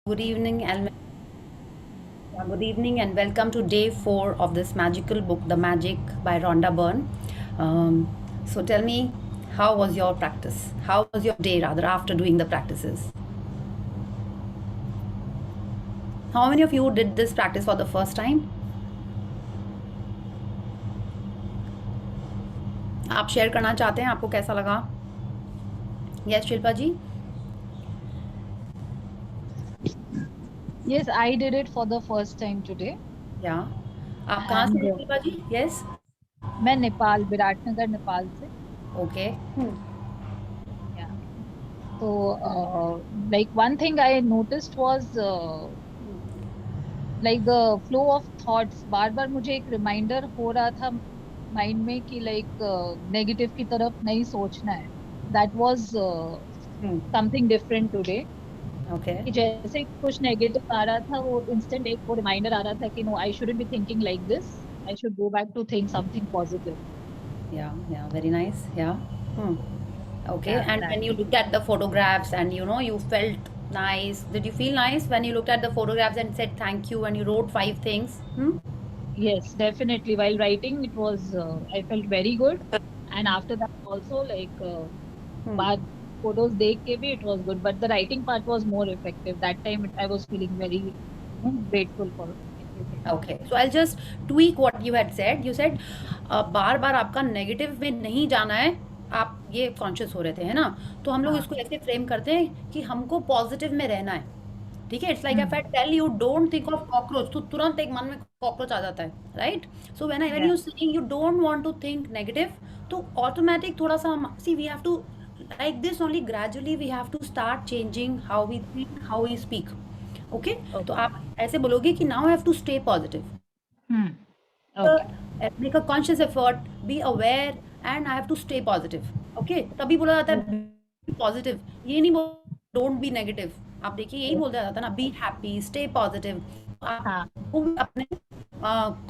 Good evening and good evening and welcome to day 4 of this magical book, The Magic by Rhonda Byrne. So tell me, how was your practice? How was your day rather after doing the practices? How many of you did this practice for the first time? आप share करना चाहते हैं आपको कैसा लगा? Yes, Shilpa ji? Yes, I did it for the first time today. Yeah. आप कहाँ से And हैं शिल्पा जी? Yes. मैं नेपाल, विराटनगर, नेपाल से. Okay. Yeah. So, like one thing I noticed was like the flow of thoughts. बार बार मुझे एक reminder हो रहा था माइंड में कि नेगेटिव की तरफ नहीं सोचना है. That was something different today. Okay. कि जैसे कुछ नेगेटिव आ रहा था वो इंस्टेंट एक वो रिमाइंडर आ रहा था कि no I shouldn't be thinking like this. I should go back to think something positive. Yeah, very nice. Yeah. Hmm. Okay, Yeah, and that. when you looked at the photographs and you felt nice, did you feel nice when you looked at the photographs and said thank you and you wrote five things? Hmm? Yes, definitely. While writing, it was I felt very good, and after that also Hmm. बाद photos देख के भी it was good, but the writing part was more effective. That time I was feeling very grateful for everything. Okay, so I'll just tweak what you had said. You said बार बार आपका negative में नहीं जाना है. आप ये conscious हो रहे थे है ना, तो हम लोग हाँ. इसको ऐसे फ्रेम करते हैं कि हमको पॉजिटिव में रहना है. ठीक है, it's like if I Hmm. Tell you don't think of cockroach तो तुरंत एक मन में कॉकरोच आ जाता है, right? So when Yeah. You saying you don't want to think negative, तो ऑटोमेटिक थोड़ा सा हम see we have to like this only gradually we have to start changing how we think how we speak. Okay, तो Okay. आप ऐसे बोलोगे कि now I have to stay positive, Hmm. Okay. Make a conscious effort, be aware and I have to stay positive. Okay, तभी बोला जाता Okay. है positive, ये नहीं बोल डोंट बी नेगेटिव. आप देखिए यही Yes. बोल दिया जाता है ना, बी हैप्पी स्टे पॉजिटिव. हाँ. आपको भी अपने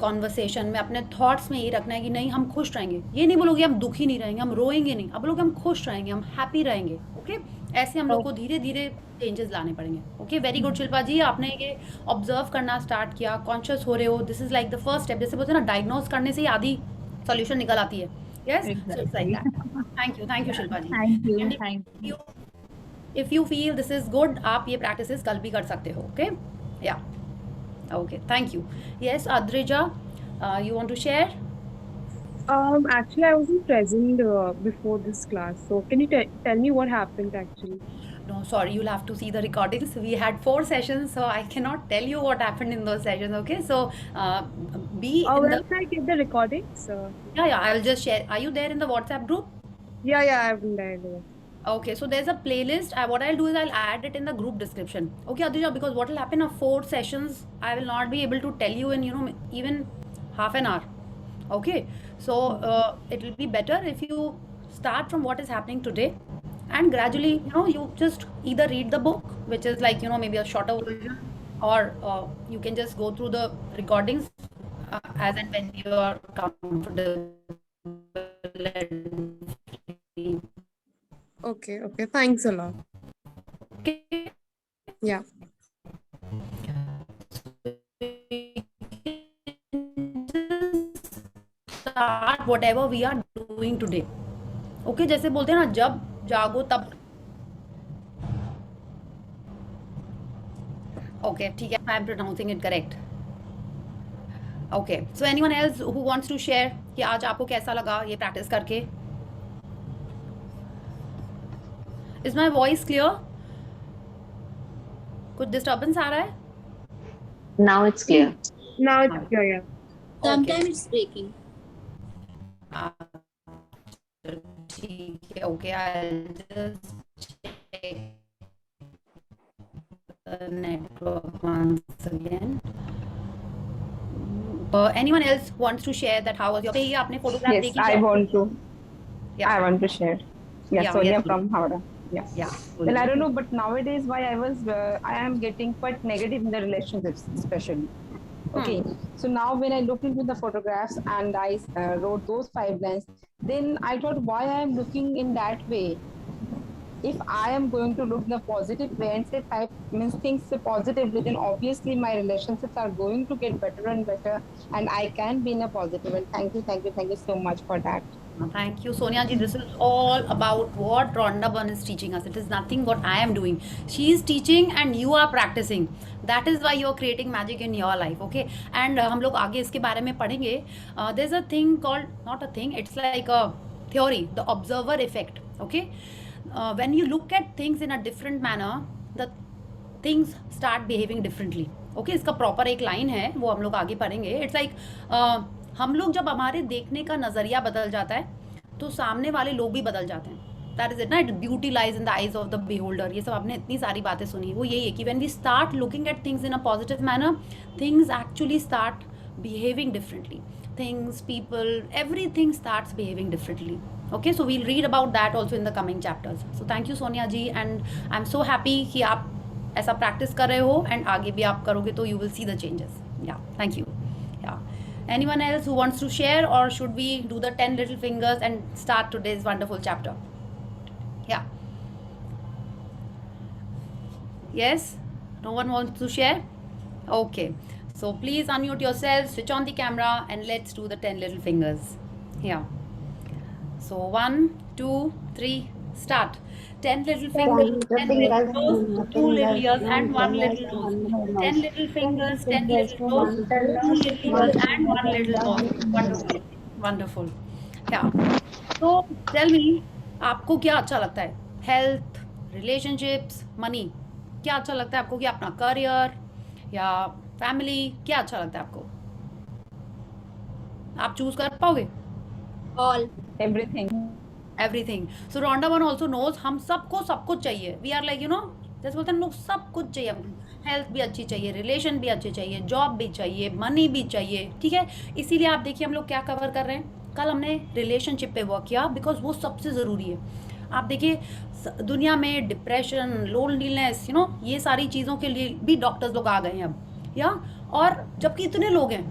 कॉन्वर्सेशन में अपने थॉट्स में ये रखना है कि नहीं हम खुश रहेंगे. ये नहीं बोलोगे हम दुखी नहीं रहेंगे, हम रोएंगे नहीं, आप बोलोगे हम खुश रहेंगे, हम हैप्पी रहेंगे. ओके, ऐसे हम लोग को Okay. धीरे धीरे चेंजेस लाने पड़ेंगे. Okay, very good Hmm. Shilpa ji, आपने ये ऑब्जर्व करना स्टार्ट किया, कॉन्शियस हो रहे हो. This is like the first step. जैसे बोलते हैं ना, डायग्नोज करने से ही आधी सॉल्यूशन निकल आती है. Yes, so it's like Exactly. That. Thank you Yeah. Shilpa ji. Thank you. And Thank you. If you feel this is good, आप ये प्रैक्टिसेस कल भी कर सकते हो. ओके, या okay, thank you. Yes Adrija, you want to share? Actually, I wasn't present before this class. So, can you tell me what happened actually? No, sorry, you'll have to see the recordings. We had 4 sessions, so I cannot tell you what happened in those sessions. Okay, so be in Where the. can I get the recordings? Yeah, I'll just share. Are you there in the WhatsApp group? Yeah, I've been there. Okay, so there's a playlist. What I'll do is I'll add it in the group description. Okay, Adija, because what will happen of 4 sessions, I will not be able to tell you in even half an hour. Okay, so it will be better if you start from what is happening today, and gradually you just either read the book, which is like maybe a shorter version, or you can just go through the recordings as and when you are comfortable. Okay. Thanks a lot. Okay. Yeah. Start whatever we are doing today. Okay, जैसे बोलते हैं ना, जब जागो तब. Okay, ठीक है, I am pronouncing it correct. Okay, so anyone else who wants to share कि आज आपको कैसा लगा ये प्रैक्टिस करके? Is my voice clear? कुछ डिस्टर्बेंस आ रहा है? Now it's clear. Now it's clear. Yeah. Sometimes it's breaking. ठीक है, okay, I'll just check the network once again. Anyone else wants to share that how was your? ये आपने photograph Yes, देखी? I want to. Yeah. I want to share. Yeah, Yeah, Sonia yes, from Howrah. Yeah. Yeah. Well, I don't know, but nowadays, why I am getting quite negative in the relationships, especially. Okay. So now, when I look into the photographs and I wrote those 5 lines, then I thought, why I am looking in that way? if I am going to look the positive way and say type means things positively, then obviously my relationships are going to get better and better, and I can be in a positive. And thank you so much for that. Thank you, Sonia ji. This is all about what Rhonda Byrne is teaching us. It is nothing what I am doing. She is teaching and you are practicing. That is why you are creating magic in your life. Okay. And हम लोग आगे इसके बारे में पढ़ेंगे. There's a thing called, not a thing, it's like a theory, the observer effect. Okay. When you look at things in a different manner, the things start behaving differently. Okay. इसका proper एक line है, वो हम लोग आगे पढ़ेंगे. It's like हम लोग जब हमारे देखने का नज़रिया बदल जाता है तो सामने वाले लोग भी बदल जाते हैं. दैट इज इट ना. It beauty lies in the eyes of the beholder. ये सब आपने इतनी सारी बातें सुनी. वो यही है कि when we start looking at things in a positive manner, things actually start behaving differently. Things, people, everything starts behaving differently. Okay, so we'll read about that also in the coming chapters. So thank you Sonia ji, and I am so happy कि आप ऐसा practice कर रहे हो and आगे भी आप करोगे तो you will see the changes. या थैंक यू. या anyone else who wants to share, or should we do the 10 little fingers and start today's wonderful chapter? Yeah. Yes, no one wants to share. Okay, so please unmute yourself, switch on the camera, and let's do the 10 little fingers. Yeah. So 1 2 3 start. 10 little fingers, 10 little toes, 2 little ears and 1 little nose. 10 little fingers, 10 little toes, 2 little ears and 1 little nose. Wonderful, wonderful. Yeah. So tell me, आपको क्या अच्छा लगता है? Health, relationships, money. क्या अच्छा लगता है आपको? कि अपना career या family, क्या अच्छा लगता है आपको? आप choose कर पाओगे? All. Everything. So Rhonda Byrne also knows हम सबको सब कुछ चाहिए. We are like, you know, जैसे बोलते हैं लोग सब कुछ चाहिए. हेल्थ भी अच्छी चाहिए, रिलेशन भी अच्छे चाहिए, जॉब भी चाहिए, मनी भी चाहिए. ठीक है, इसीलिए आप देखिए हम लोग क्या कवर कर रहे हैं. कल हमने रिलेशनशिप पे वर्क किया बिकॉज वो सबसे ज़रूरी है. आप देखिए दुनिया में डिप्रेशन, लोनलीनेस, यू नो, ये सारी चीज़ों के लिए भी डॉक्टर्स लोग आ गए हैं अब. या और जबकि इतने लोग हैं.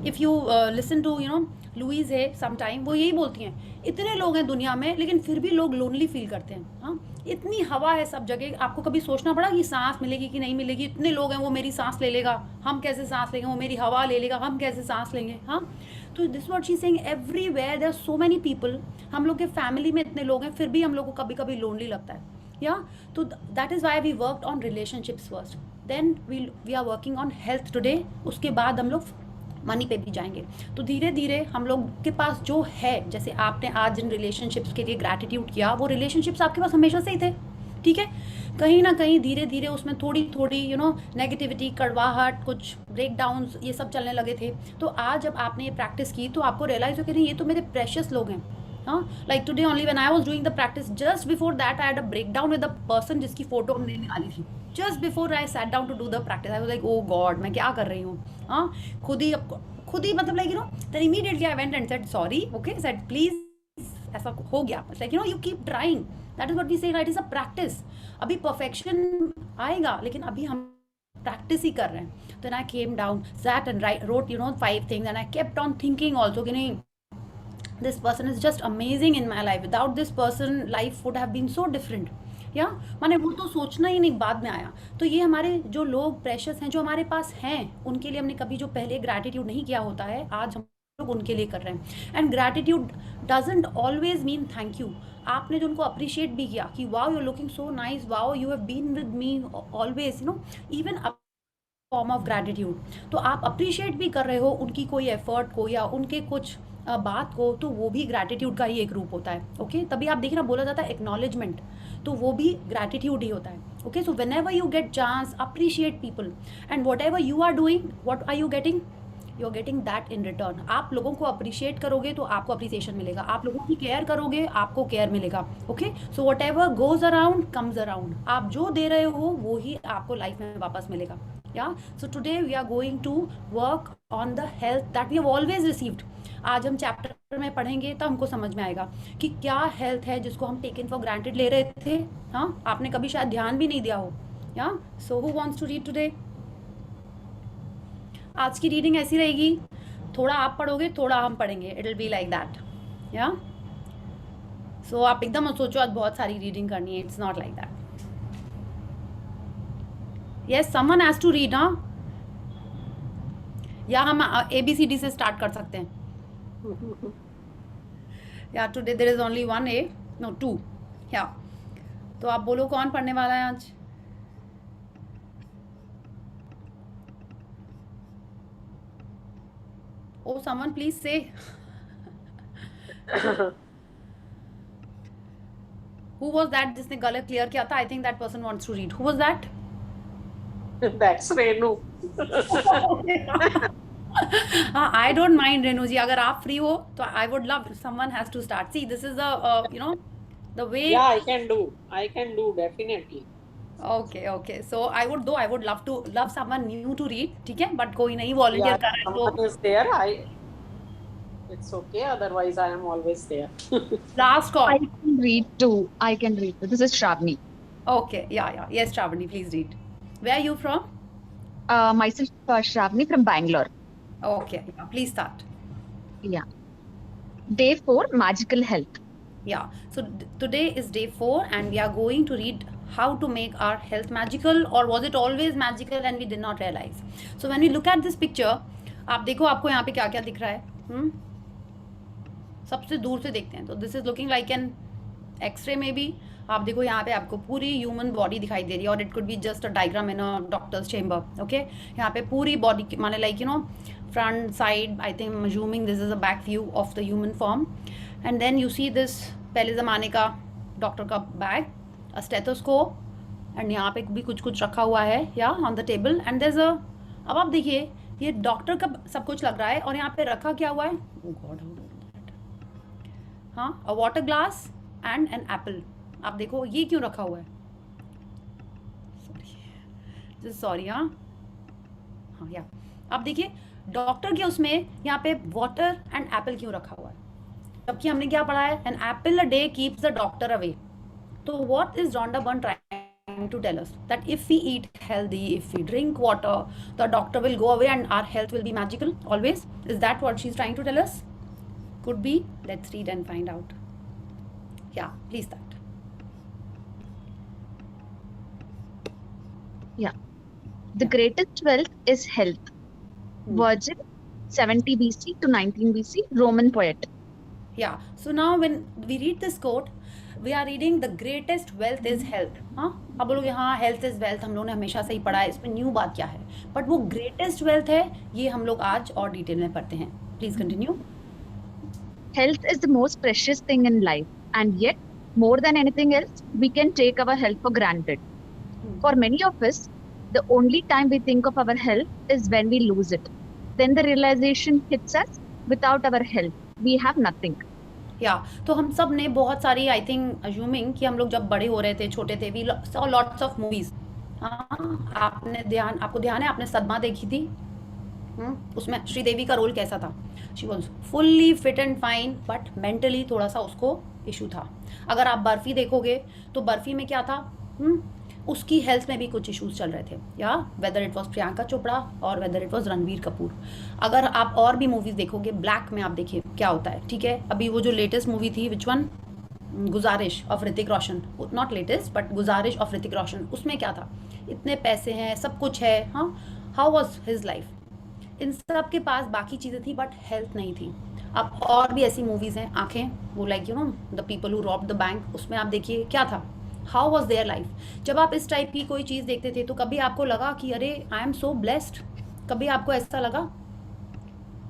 If you listen to, you know, Louise है समटाइम, वो यही बोलती हैं इतने लोग हैं दुनिया में लेकिन फिर भी लोग लोनली फील करते हैं. हाँ, इतनी हवा है सब जगह. आपको कभी सोचना पड़ा कि सांस मिलेगी कि नहीं मिलेगी? इतने लोग हैं, वो मेरी सांस ले लेगा, हम कैसे सांस लेंगे? वो मेरी हवा ले लेगा, हम कैसे सांस लेंगे? हाँ, तो this what she is saying. Everywhere there are so many people. हम लोग के फैमिली में इतने लोग हैं फिर भी हम लोग को कभी कभी लोनली लगता है. या तो that is why we worked on relationships first, then we are working on health today. उसके बाद हम लोग मनी पे भी जाएंगे. तो धीरे धीरे हम लोग के पास जो है, जैसे आपने आज जिन रिलेशनशिप्स के लिए ग्रैटिट्यूड किया, वो रिलेशनशिप्स आपके पास हमेशा से ही थे. ठीक है, कहीं ना कहीं धीरे धीरे उसमें थोड़ी थोड़ी, यू नो, नेगेटिविटी, कड़वाहट, कुछ ब्रेकडाउन्स, ये सब चलने लगे थे. तो आज जब आपने ये प्रैक्टिस की तो आपको रियलाइज हो कि नहीं, ये तो मेरे प्रेशियस लोग हैं. हाँ, like today only when I was doing the practice, just before that I had a breakdown with the person जिसकी फोटो हमने निकाली थी. Just before I sat down to do the practice, I was like, oh God, मैं क्या कर रही हूँ? हाँ, खुद ही मतलब like, you know, then immediately I went and said sorry. Okay, said please, ऐसा हो गया. Like, you no, you keep trying. That is what we say, right, is a practice. अभी परफेक्शन आएगा लेकिन अभी हम प्रैक्टिस ही कर रहे हैं. Then I came down, sat and wrote, you know, 5 things, and I kept on thinking also कि नहीं, this person is just amazing in my life. Without this person life would have been so different. या मैंने वो तो सोचना ही नहीं, बाद में आया. तो ये हमारे जो लोग प्रेशियस हैं, जो हमारे पास हैं, उनके लिए हमने कभी जो पहले ग्रैटिट्यूड नहीं किया होता है, आज हम लोग उनके लिए कर रहे हैं. And gratitude doesn't always mean thank you. आपने जो उनको अप्रिशिएट भी किया कि wow you are looking so nice, wow you have been with me always, you know, even form of gratitude. तो आप अप्रिशिएट भी कर रहे हो उनकी कोई एफर्ट को या उनके कुछ बात को, तो वो भी ग्रैटिट्यूड का ही एक रूप होता है. ओके, तभी आप देखना बोला जाता है एक्नॉलेजमेंट, तो वो भी ग्रैटिट्यूड ही होता है. Okay, so whenever you get chance, appreciate people, and whatever you are doing, what are you getting? You are getting that in return. आप लोगों को अप्रिशिएट करोगे तो आपको अप्रिसिएशन मिलेगा. आप लोगों की केयर करोगे, आपको केयर मिलेगा. Okay, so what ever goes around comes around. आप जो दे रहे हो वो ही आपको लाइफ में वापस मिलेगा. Yeah so today we are going to work on the health that we have always received. आज हम चैप्टर में पढ़ेंगे तो हमको समझ में आएगा कि क्या हेल्थ है जिसको हम टेकन फॉर ग्रांटेड ले रहे थे. हाँ, आपने कभी शायद ध्यान भी नहीं दिया हो. Yeah so who wants to read today? आज की रीडिंग ऐसी रहेगी, थोड़ा आप पढ़ोगे, थोड़ा हम पढ़ेंगे. It will be like that. या सो आप एकदम मत सोचो आज बहुत सारी रीडिंग करनी है, it's not like that. Yes, someone has to read. हाँ, या हम ABCD से स्टार्ट कर सकते हैं. Yeah today there is only 1 A, no 2. या तो आप बोलो कौन पढ़ने वाला है आज? Oh, someone please say. Who was that जिसने गलत क्लियर किया था? I think that person wants to read. Who was that? That's Renu. हाँ, I don't mind रेनू जी, अगर आप फ्री हो तो I would love. Someone has to start. See, this is the the way. Yeah, I can do definitely. Okay. So I would love someone new to read. ठीक है, but कोई नहीं volunteer Yeah, कर रहा है someone तो is there. It's okay. Otherwise, I am always there. last call. I can read too. This is Shravani. Okay, yeah. Yes, Shravani, please read. Where are you from? Myself, Shravani from Bangalore. Okay, yeah, please start. Yeah. Day 4, magical health. Yeah, so today is day 4 and we are going to read how to make our health magical, or was it always magical and we did not realize. So when we look at this picture, आप देखो आपको यहाँ पे क्या क्या दिख रहा है. सबसे दूर से देखते हैं तो this is looking like an X-ray में भी. आप देखो यहाँ पे आपको पूरी ह्यूमन बॉडी दिखाई दे रही है, और it could be just a diagram in a doctor's chamber. Okay, यहाँ पे पूरी बॉडी माने like front side. I think assuming this is a back view of the human form. And then you see this पहले ज़माने का doctor का bag, a stethoscope, and यहाँ पे भी कुछ रखा हुआ है या on the table. And there is a, अब आप देखिए ये डॉक्टर का सब कुछ लग रहा है, और यहाँ पे रखा क्या हुआ है? ओह गॉड, हाँ, a water glass and an apple. आप देखो ये क्यों रखा हुआ है? सॉरी. हाँ, या आप देखिए डॉक्टर के उसमें यहाँ पे वाटर एंड एप्पल क्यों रखा हुआ है? जबकि हमने क्या पढ़ा है? An apple a day keeps the doctor away. तो what is Rhonda Byrne trying to tell us? That if we eat healthy, if we drink water, the doctor will go away and our health will be magical always. Is that what she's trying to tell us? Could be. Let's read and find out. Yeah, please start. Yeah. The greatest wealth is health. Virgil, 70 BC to 19 BC, Roman poet. Yeah, so now when we read this quote, we are reading the greatest wealth is health. हाँ, अब बोलोगे हाँ health is wealth, हम लोगों ने हमेशा से ही पढ़ा है, इसमें न्यू बात क्या है? बट वो greatest wealth है, ये हम लोग आज और डिटेल में पढ़ते हैं. Please continue. Health is the most precious thing in life, and yet, more than anything else, we can take our health for granted. For many of us, the only time we think of our health is when we lose it. Then the realization hits us, without our health, we have nothing. या तो हम सब ने बहुत सारी, आई think assuming कि हम लोग जब बड़े हो रहे थे, छोटे थे, we saw lots of movies. हाँ, आपको ध्यान है आपने सदमा देखी थी? उसमें श्रीदेवी का रोल कैसा था? She was fully fit and fine, but mentally थोड़ा सा उसको इशू था. अगर आप बर्फी देखोगे तो बर्फी में क्या था? उसकी हेल्थ में भी कुछ इश्यूज चल रहे थे, या whether it was Priyanka Chopra और whether it was Ranveer Kapoor. अगर आप और भी मूवीज देखोगे, ब्लैक में आप देखिए क्या होता है. ठीक है, अभी वो जो लेटेस्ट मूवी थी, विच वन? गुजारिश of Hrithik Roshan. Not latest but गुजारिश ऑफ ऋतिक रोशन. उसमें क्या था? इतने पैसे हैं, सब कुछ है. हाँ, हाउ वॉज हिज लाइफ? इन सब के पास बाकी चीज़ें थी बट हेल्थ नहीं थी. अब और भी ऐसी मूवीज़ हैं, आंखें, वो like the people who robbed the bank. उसमें आप देखिए क्या था, हाउ वॉज देयर लाइफ. जब आप इस टाइप की कोई चीज़ देखते थे तो कभी आपको लगा कि अरे आई एम सो ब्लेस्ड? कभी आपको ऐसा लगा?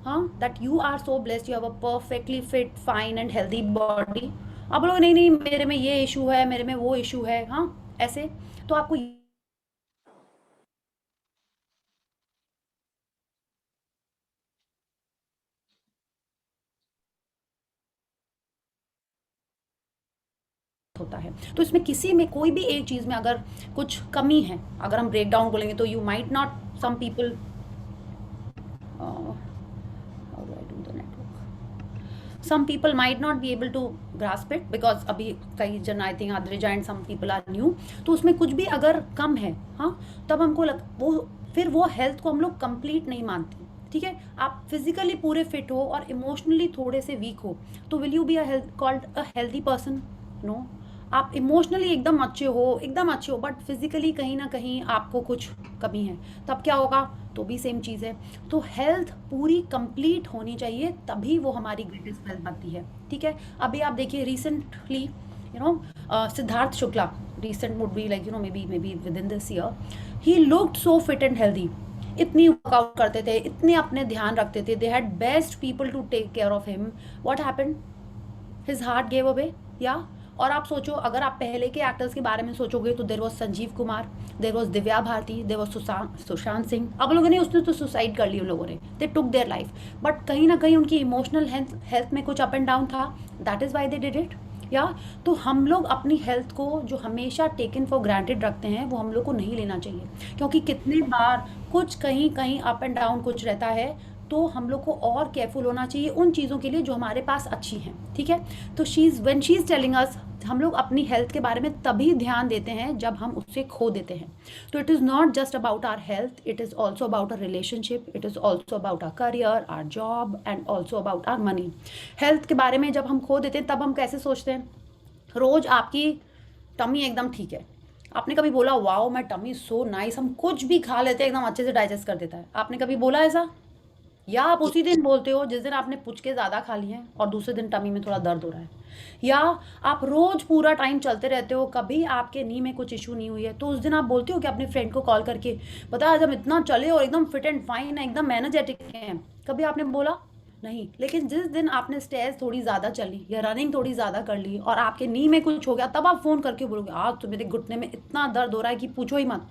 हाँ, that you are so blessed, you have a perfectly fit fine and healthy body. आप लोग नहीं मेरे में ये इशू है, मेरे में वो इशू है. हाँ, ऐसे तो आपको होता है. तो इसमें किसी में कोई भी एक चीज़ में अगर कुछ कमी है, अगर हम ब्रेक डाउन बोलेंगे तो you might not, some people, some people might not be able to grasp it because अभी कई जन, I think Adrija and some people are new, तो उसमें कुछ भी अगर कम है, हाँ, तब हमको वो फिर वो हेल्थ को हम लोग कंप्लीट नहीं मानते. ठीक है, आप फिजिकली पूरे फिट हो और इमोशनली थोड़े से वीक हो, तो will you be called a healthy person? No. आप इमोशनली एकदम अच्छे हो बट फिजिकली कहीं ना कहीं आपको कुछ कमी है, तब क्या होगा? तो भी सेम चीज़ है। तो हेल्थ पूरी कंप्लीट होनी चाहिए, तभी वो हमारी ग्रेटेस्ट वेल्थ बनती है। ठीक है, अभी आप देखिए recently Siddharth Shukla, recent would be like maybe within this year, he looked so fit and healthy, इतनी वर्कआउट करते थे, इतने अपने ध्यान रखते थे, they had best people to take care of him. What happened? His heart gave away. या और आप सोचो, अगर आप पहले के एक्टर्स के बारे में सोचोगे तो there was Sanjeev Kumar, there was Divya Bharti, there was Sushant Singh. अब लोगों ने उसने तो सुसाइड कर ली, उन लोगों ने, दे टुक देयर लाइफ, बट कहीं ना कहीं उनकी इमोशनल हेल्थ में कुछ अप एंड डाउन था, that is why they did it. या तो हम लोग अपनी हेल्थ को जो हमेशा टेकन फॉर ग्रांटेड रखते हैं वो हम लोग को नहीं लेना चाहिए, क्योंकि कितने बार कुछ कहीं कहीं अप एंड डाउन कुछ रहता है, तो हम लोग को और केयरफुल होना चाहिए उन चीज़ों के लिए जो हमारे पास अच्छी हैं। ठीक है, तो व्हेन शी इज़ टेलिंग अस, हम लोग अपनी हेल्थ के बारे में तभी ध्यान देते हैं जब हम उससे खो देते हैं। तो it is not just about our health, it is also about our relationship, it is also about our career, our job and also about our money. Health के बारे में जब हम खो देते हैं तब हम कैसे सोचते हैं? रोज़ आपकी टमी एकदम ठीक है, आपने कभी बोला वाओ मैं टमी सो नाइस, हम कुछ भी खा लेते हैं एकदम अच्छे से डाइजेस्ट कर देता है, आपने कभी बोला ऐसा? या आप उसी दिन बोलते हो जिस दिन आपने पुचके ज़्यादा खा लिए हैं और दूसरे दिन टमी में थोड़ा दर्द हो रहा है? या आप रोज़ पूरा टाइम चलते रहते हो, कभी आपके नी में कुछ इशू नहीं हुई है, तो उस दिन आप बोलते हो कि अपने फ्रेंड को कॉल करके पता है आज हम इतना चले और एकदम फिट एंड फाइन है, एकदम एनर्जेटिक हैं? कभी आपने बोला? नहीं। लेकिन जिस दिन आपने स्टेयर्स थोड़ी ज़्यादा चली या रनिंग थोड़ी ज़्यादा कर ली और आपके नी में कुछ हो गया, तब आप फ़ोन करके बोलोगे आज तो मेरे घुटने में इतना दर्द हो रहा है कि पूछो ही मत,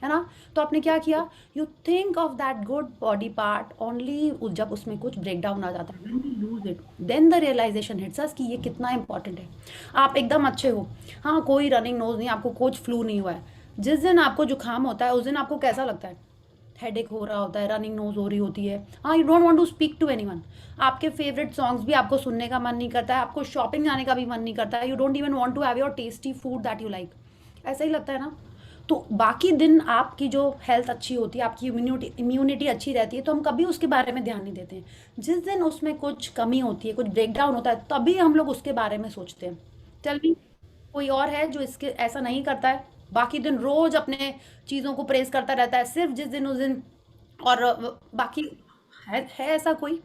है ना? तो आपने क्या किया? You think of that good body part only जब उसमें कुछ ब्रेक डाउन आ जाता है, when we lose it then the realisation hits us कि ये कितना इंपॉर्टेंट है। आप एकदम अच्छे हो, हाँ कोई रनिंग नोज नहीं, आपको कुछ फ्लू नहीं हुआ है, जिस दिन आपको जुकाम होता है उस दिन आपको कैसा लगता है? हेडेक हो रहा होता है, रनिंग नोज हो रही होती है, हाँ you don't want to speak to anyone, आपके फेवरेट सॉन्ग्स भी आपको सुनने का मन नहीं करता है, आपको शॉपिंग जाने का भी मन नहीं करता है, you don't even want to have your tasty food that you like, ऐसा ही लगता है ना? तो बाकी दिन आपकी जो हेल्थ अच्छी होती है, आपकी इम्यूनिटी अच्छी रहती है, तो हम कभी उसके बारे में ध्यान नहीं देते हैं। जिस दिन उसमें कुछ कमी होती है, कुछ ब्रेक डाउन होता है, तभी हम लोग उसके बारे में सोचते हैं। चल भी कोई और है जो इसके ऐसा नहीं करता है, बाकी दिन रोज अपने चीज़ों को प्रेस करता रहता है, सिर्फ जिस दिन उस दिन, और बाकी है ऐसा कोई?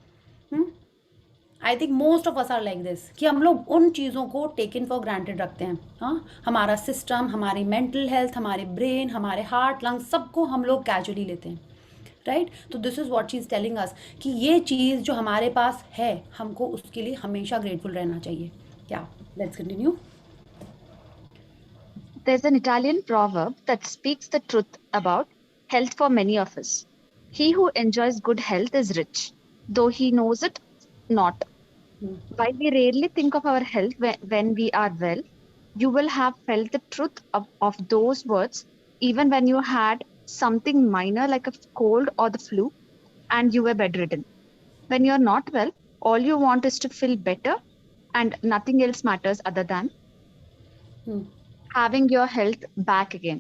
I think most of us are like this, कि हम लोग उन चीज़ों को टेकन फॉर ग्रांटेड रखते हैं। हाँ, हमारा सिस्टम, हमारी मेंटल हेल्थ, हमारे ब्रेन, हमारे हार्ट, लंग्स, सबको हम लोग कैजुअली लेते हैं, राइट? तो this is what she is telling अस कि ये चीज़ जो हमारे पास है, हमको उसके लिए हमेशा ग्रेटफुल रहना चाहिए। क्या? Let's continue. There's an Italian proverb that speaks the truth about health for many of us. He who enjoys good health is rich, though he knows it not. While we rarely think of our health when we are well, you will have felt the truth of those words even when you had something minor like a cold or the flu and you were bedridden. When you're not well, all you want is to feel better and nothing else matters other than having your health back again.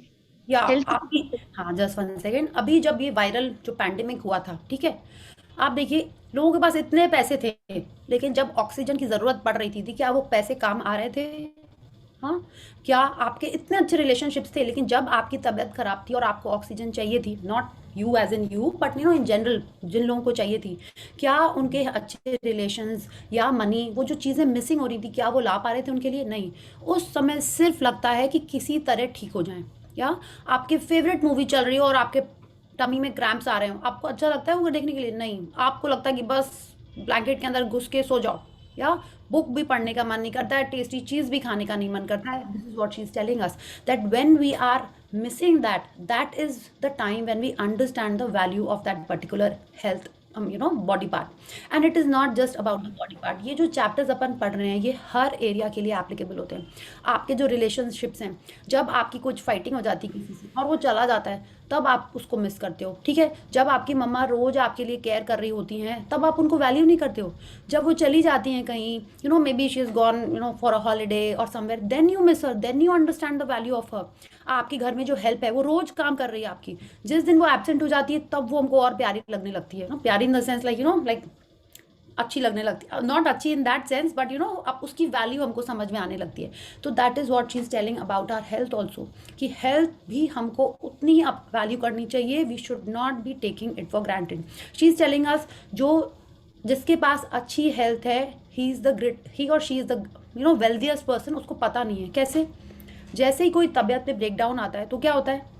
या Health- आपकी, हाँ just one second, अभी जब ये viral जो pandemic हुआ था, ठीक है, आप देखिए लोगों के पास इतने पैसे थे, लेकिन जब ऑक्सीजन की ज़रूरत पड़ रही थी क्या वो पैसे काम आ रहे थे? हाँ, क्या आपके इतने अच्छे रिलेशनशिप्स थे, लेकिन जब आपकी तबीयत खराब थी और आपको ऑक्सीजन चाहिए थी, not you as in you but in general जिन लोगों को चाहिए थी, क्या उनके अच्छे रिलेशंस या मनी, वो जो चीज़ें मिसिंग हो रही थी, क्या वो ला पा रहे थे उनके लिए? नहीं। उस समय सिर्फ लगता है कि किसी तरह ठीक हो जाएं, या आपके फेवरेट मूवी चल रही हो और आपके टमी में क्रैम्प्स आ रहे हो, आपको अच्छा लगता है वो देखने के लिए? नहीं, आपको लगता है कि बस ब्लैंकेट के अंदर घुस के सो जाओ, या बुक भी पढ़ने का मन नहीं करता है, टेस्टी चीज़ भी खाने का नहीं मन करता है। This is what she is telling us, that when we are missing that, that is the time when we understand the value of that particular health body part. And it is not just about the body part, ये जो chapters अपन पढ़ रहे हैं ये हर area के लिए applicable होते हैं। आपके जो रिलेशनशिप्स हैं, जब आपकी कुछ फाइटिंग हो जाती है किसी से और वो चला जाता है, तब आप उसको मिस करते हो, ठीक है। जब आपकी मम्मा रोज आपके लिए केयर कर रही होती हैं तब आप उनको वैल्यू नहीं करते हो। जब वो चली जाती हैं कहीं, you know, maybe she is gone, you know, for a holiday और somewhere, then you miss her, then you understand the value of her. आपके घर में जो हेल्प है वो रोज काम कर रही है आपकी, जिस दिन वो एब्सेंट हो जाती है तब वो हमको और प्यारी लगने लगती है, ना, प्यारी in the sense like, you know, like अच्छी लगने लगती है, नॉट अच्छी in that sense, but you no, अब उसकी वैल्यू हमको समझ में आने लगती है। तो that is what she is telling about our health also, कि हेल्थ भी हमको उतनी ही अब वैल्यू करनी चाहिए, we should not be taking it for granted. She is telling us, जो जिसके पास अच्छी हेल्थ है, he is the great, he और she is the, you know, wealthiest person. उसको पता नहीं है कैसे, जैसे ही कोई तबीयत में ब्रेकडाउन आता है तो क्या होता है,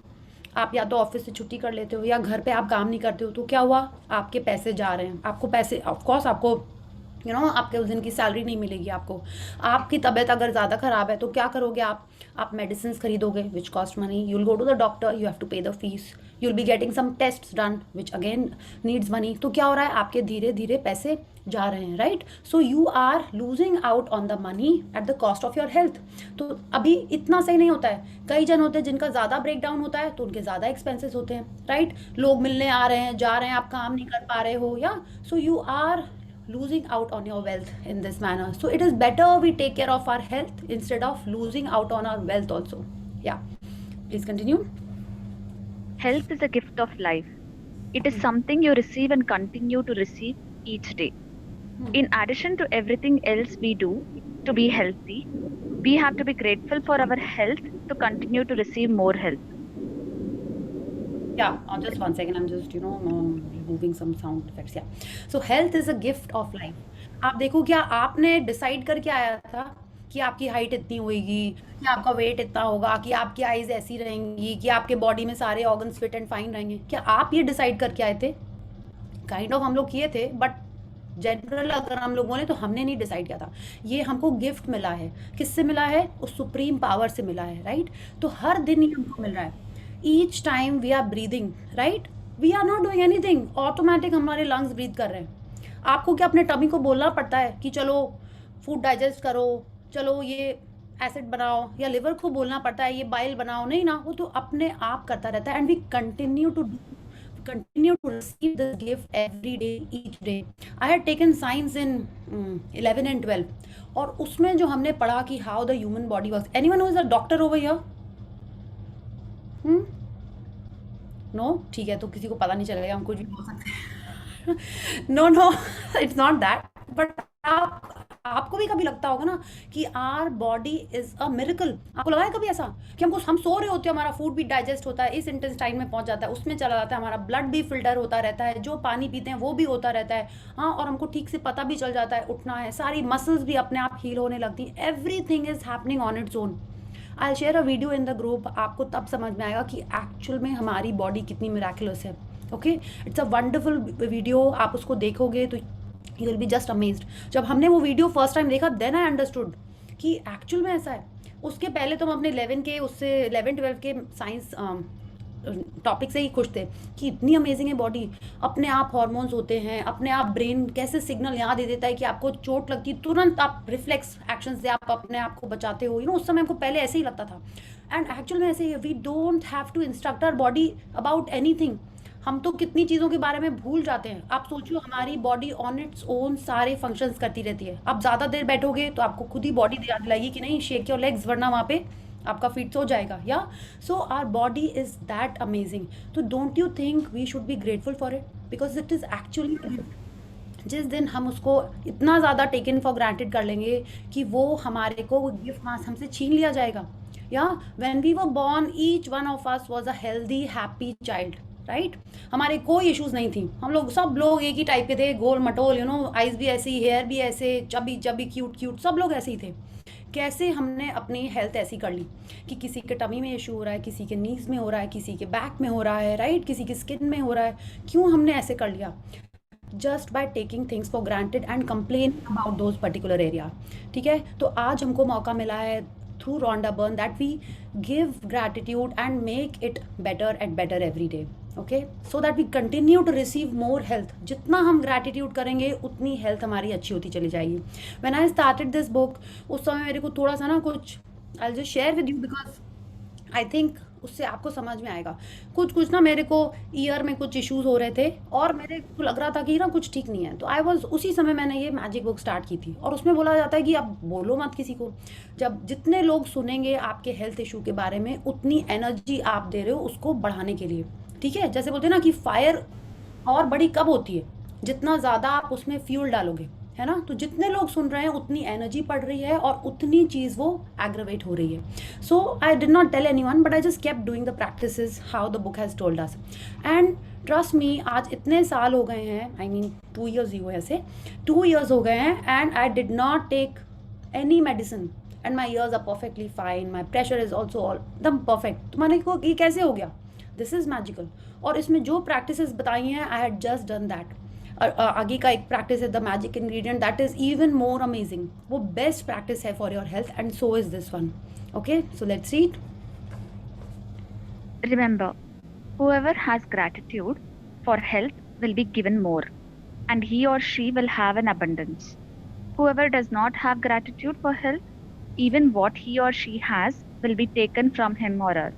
आप या तो ऑफिस से छुट्टी कर लेते हो या घर पे आप काम नहीं करते हो, तो क्या हुआ, आपके पैसे जा रहे हैं, आपको पैसे, ऑफकोर्स आपको, यू नो, आपके उस दिन की सैलरी नहीं मिलेगी आपको। आपकी तबीयत अगर ज़्यादा ख़राब है तो क्या करोगे आप मेडिसिन खरीदोगे which cost money, you will go to the doctor, you have to pay the fees, you will be getting some test done which again needs money. तो क्या हो रहा है, आपके धीरे धीरे पैसे जा रहे हैं, right. So you are losing out on the money at the cost of your health. तो अभी इतना सही नहीं होता है, कई जन होते हैं जिनका ज़्यादा ब्रेकडाउन होता है तो उनके ज़्यादा एक्सपेंसेस होते हैं, राइट। लोग मिलने आ रहे हैं, जा रहे हैं, आप काम नहीं कर पा रहे हो, yeah so you are losing out on your wealth in this manner. So it is better we take care of our health instead of losing out on our wealth also. Yeah, please continue. Health is a gift of life. It is something you receive and continue to receive each day. In addition to everything else we do to be healthy, we have to be grateful for our health to continue to receive more health. Yeah, just one second, I'm just, you know, removing some sound effects. Yeah, so health is a gift of life. आप देखो, क्या आपने decide करके आया था कि आपकी height इतनी होगी, कि आपका वेट इतना होगा, कि आपकी आईज ऐसी रहेंगी, कि आपके बॉडी में सारे ऑर्गन्स फिट एंड फाइन रहेंगे? क्या आप ये डिसाइड करके आए थे? काइंड ऑफ हम लोग किए थे, बट जनरल अगर हम लोग बोले तो हमने नहीं डिसाइड किया था। ये हमको गिफ्ट मिला है। किससे मिला है? उस सुप्रीम पावर से मिला है, राइट। तो हर दिन ही हमको मिल रहा है। Each time we are breathing, right, we are not doing anything, automatic हमारे लंग्स ब्रीथ कर रहे हैं। आपको क्या अपने टमी को बोलना पड़ता है कि चलो फूड डाइजेस्ट करो, चलो ये एसिड बनाओ, या लिवर को बोलना पड़ता है ये बाइल बनाओ? नहीं ना, वो तो अपने आप करता रहता है। And we continue to receive this gift every day, each day. I had taken science in 11 and 12, और उसमें जो हमने पढ़ा कि how the human body works. Anyone who is a doctor over here? No, ठीक है, तो किसी को पता नहीं चलेगा, हम कुछ भी बोल सकते हैं। No, it's not that, but आपको भी कभी लगता होगा ना कि our body is a miracle. आपको लगा है कभी ऐसा कि हम सो रहे होते हैं, हमारा फूड भी डाइजेस्ट होता है, इस इंटेस्टाइन में पहुंच जाता है, उसमें चला जाता है, हमारा ब्लड भी फिल्टर होता रहता है, जो पानी पीते हैं वो भी होता रहता है, हाँ, और हमको ठीक से पता भी चल जाता है उठना है, सारी मसल्स भी अपने आप हील होने लगती है। Everything is happening on its own. I share a video in the group, आपको तब समझ में आएगा कि एक्चुअल में हमारी बॉडी कितनी मिराकुलस है। Okay, it's a wonderful video, आप उसको देखोगे तो you will be just amazed. जब हमने वो वीडियो फर्स्ट टाइम देखा, देन आई अंडरस्टूड कि एक्चुअल में ऐसा है। उसके पहले तो हम अपने 11-12 के साइंस टॉपिक से ही खुश थे कि इतनी अमेजिंग है बॉडी, अपने आप हॉर्मोन्स होते हैं, अपने आप ब्रेन कैसे सिग्नल यहाँ दे देता है कि आपको चोट लगती है, तुरंत आप रिफ्लेक्स एक्शन से आप अपने आप को बचाते हो। उस समय हमको पहले ऐसे ही लगता था, एंड एक्चुअल में ऐसे ही। We don't have to instruct our body about anything. हम तो कितनी चीज़ों के बारे में भूल जाते हैं। आप सोचो, हमारी बॉडी ऑन इट्स ओन सारे फंक्शंस करती रहती है। आप ज़्यादा देर बैठोगे तो आपको खुद ही बॉडी याद दिलाएगी कि नहीं, शेक योर लेग्स, वरना वहाँ पे आपका फीट हो जाएगा। Yeah so our body is that amazing. तो don't you think we should be grateful for it, because it is actually, जिस दिन हम उसको इतना ज़्यादा टेकन फॉर ग्रांटेड कर लेंगे कि वो हमारे को गिफ्ट मास हमसे छीन लिया जाएगा। Yeah when we were born, each one of us was a healthy happy child, right. हमारे कोई इश्यूज नहीं थी, हम लोग सब लोग एक ही टाइप के थे, गोल मटोल, आइज भी ऐसी, हेयर भी ऐसे, चबी चबी क्यूट, सब लोग ऐसे ही थे। कैसे हमने अपनी हेल्थ ऐसी कर ली कि किसी के टमी में इशू हो रहा है, किसी के नीज में हो रहा है, किसी के बैक में हो रहा है, राइट, किसी की स्किन में हो रहा है। क्यों हमने ऐसे कर लिया? Just by taking things for granted and complain about those particular area. ठीक है, तो आज हमको मौका मिला है through Rhonda Byrne that we give gratitude and make it better and better every day. Okay, so that we continue to receive more health. जितना हम ग्रैटिट्यूड करेंगे उतनी हेल्थ हमारी अच्छी होती चली जाएगी। When I started this book, उस समय मेरे को थोड़ा सा ना कुछ, I will just share with you, because I think उससे आपको समझ में आएगा। कुछ ना मेरे को ईयर में कुछ इश्यूज हो रहे थे और मेरे को लग रहा था कि ना कुछ ठीक नहीं है, तो आई वाज उसी समय मैंने ये मैजिक बुक स्टार्ट की थी। और उसमें बोला जाता है कि आप बोलो मत किसी को, जब जितने लोग सुनेंगे आपके हेल्थ इशू के बारे में उतनी एनर्जी आप दे रहे हो उसको बढ़ाने के लिए, ठीक है। जैसे बोलते हैं ना कि फायर और बड़ी कब होती है, जितना ज़्यादा आप उसमें फ्यूल डालोगे, है ना। तो जितने लोग सुन रहे हैं उतनी एनर्जी पड़ रही है और उतनी चीज़ वो एग्रवेट हो रही है। So I did not tell anyone but I just kept doing the practices how the book has told us. And trust me, आज इतने साल हो गए हैं, आई मीन 2 years ही हुए ऐसे, 2 years हो गए हैं and I did not take any medicine and my ears are perfectly fine, my pressure is also all एकदम परफेक्ट। तो मैंने को ये कैसे हो गया, दिस इज़ मैजिकल। और इसमें जो प्रैक्टिसेस बताई हैं I had just done that. आगे का एक प्रैक्टिस है the magic ingredient, that is even more amazing, वो बेस्ट प्रैक्टिस है for your health and so is this one. Okay, so let's read. Remember, whoever has gratitude for health will be given more, and he or she will have an abundance. Whoever does not have gratitude for health, even what he or she has will be taken from him or her.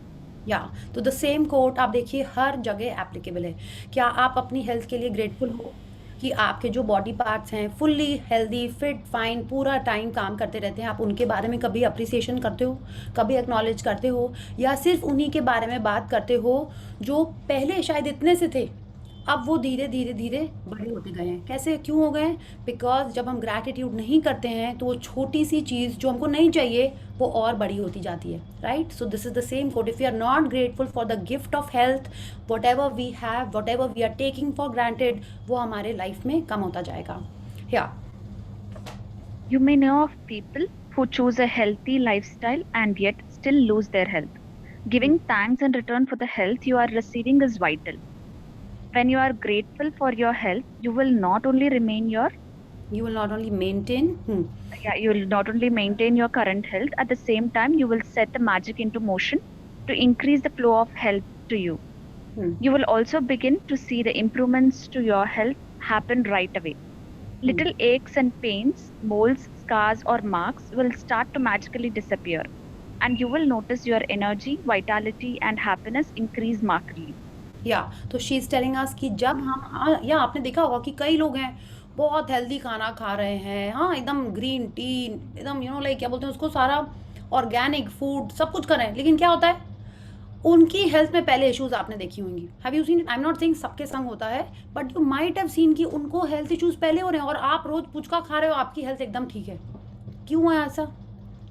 या तो the same coat आप देखिए हर जगह applicable है। क्या आप अपनी health के लिए ग्रेटफुल हो कि आपके जो बॉडी पार्ट्स हैं फुल्ली हेल्दी फिट फाइन पूरा टाइम काम करते रहते हैं, आप उनके बारे में कभी अप्रिसिएशन करते हो, कभी एक्नॉलेज करते हो, या सिर्फ उन्हीं के बारे में बात करते हो जो पहले शायद इतने से थे, अब वो धीरे धीरे धीरे बड़े होते गए हैं। कैसे, क्यों हो गए? बिकॉज जब हम ग्रैटिट्यूड नहीं करते हैं तो वो छोटी सी चीज़ जो हमको नहीं चाहिए वो और बड़ी होती जाती है, right. So this is the same quote, if you are not grateful for the gift of health, whatever we have, whatever we are taking for granted, वो हमारे लाइफ में कम होता जाएगा। या You may know of people who choose a healthy lifestyle and yet still lose their health. Giving thanks in return for the health you are receiving is vital. When you are grateful for your health, you will not only maintain you will not only maintain your current health, at the same time you will set the magic into motion to increase the flow of health to you. You will also begin to see the improvements to your health happen right away. Little aches and pains, moles, scars or marks will start to magically disappear, and you will notice your energy, vitality and happiness increase markedly. या तो she is telling अस कि जब हम, या आपने देखा होगा कि कई लोग हैं बहुत हेल्दी खाना खा रहे हैं, हाँ एकदम ग्रीन टी, एकदम लाइक क्या बोलते हैं उसको, सारा ऑर्गेनिक फूड सब कुछ कर रहे हैं, लेकिन क्या होता है उनकी हेल्थ में पहले इश्यूज आपने देखी होंगी। Have you seen? I am not saying सबके संग होता है, but you might have seen कि उनको हेल्थ इश्यूज पहले हो रहे हैं और आप रोज पुचका खा रहे हो, आपकी हेल्थ एकदम ठीक है। क्यों है ऐसा?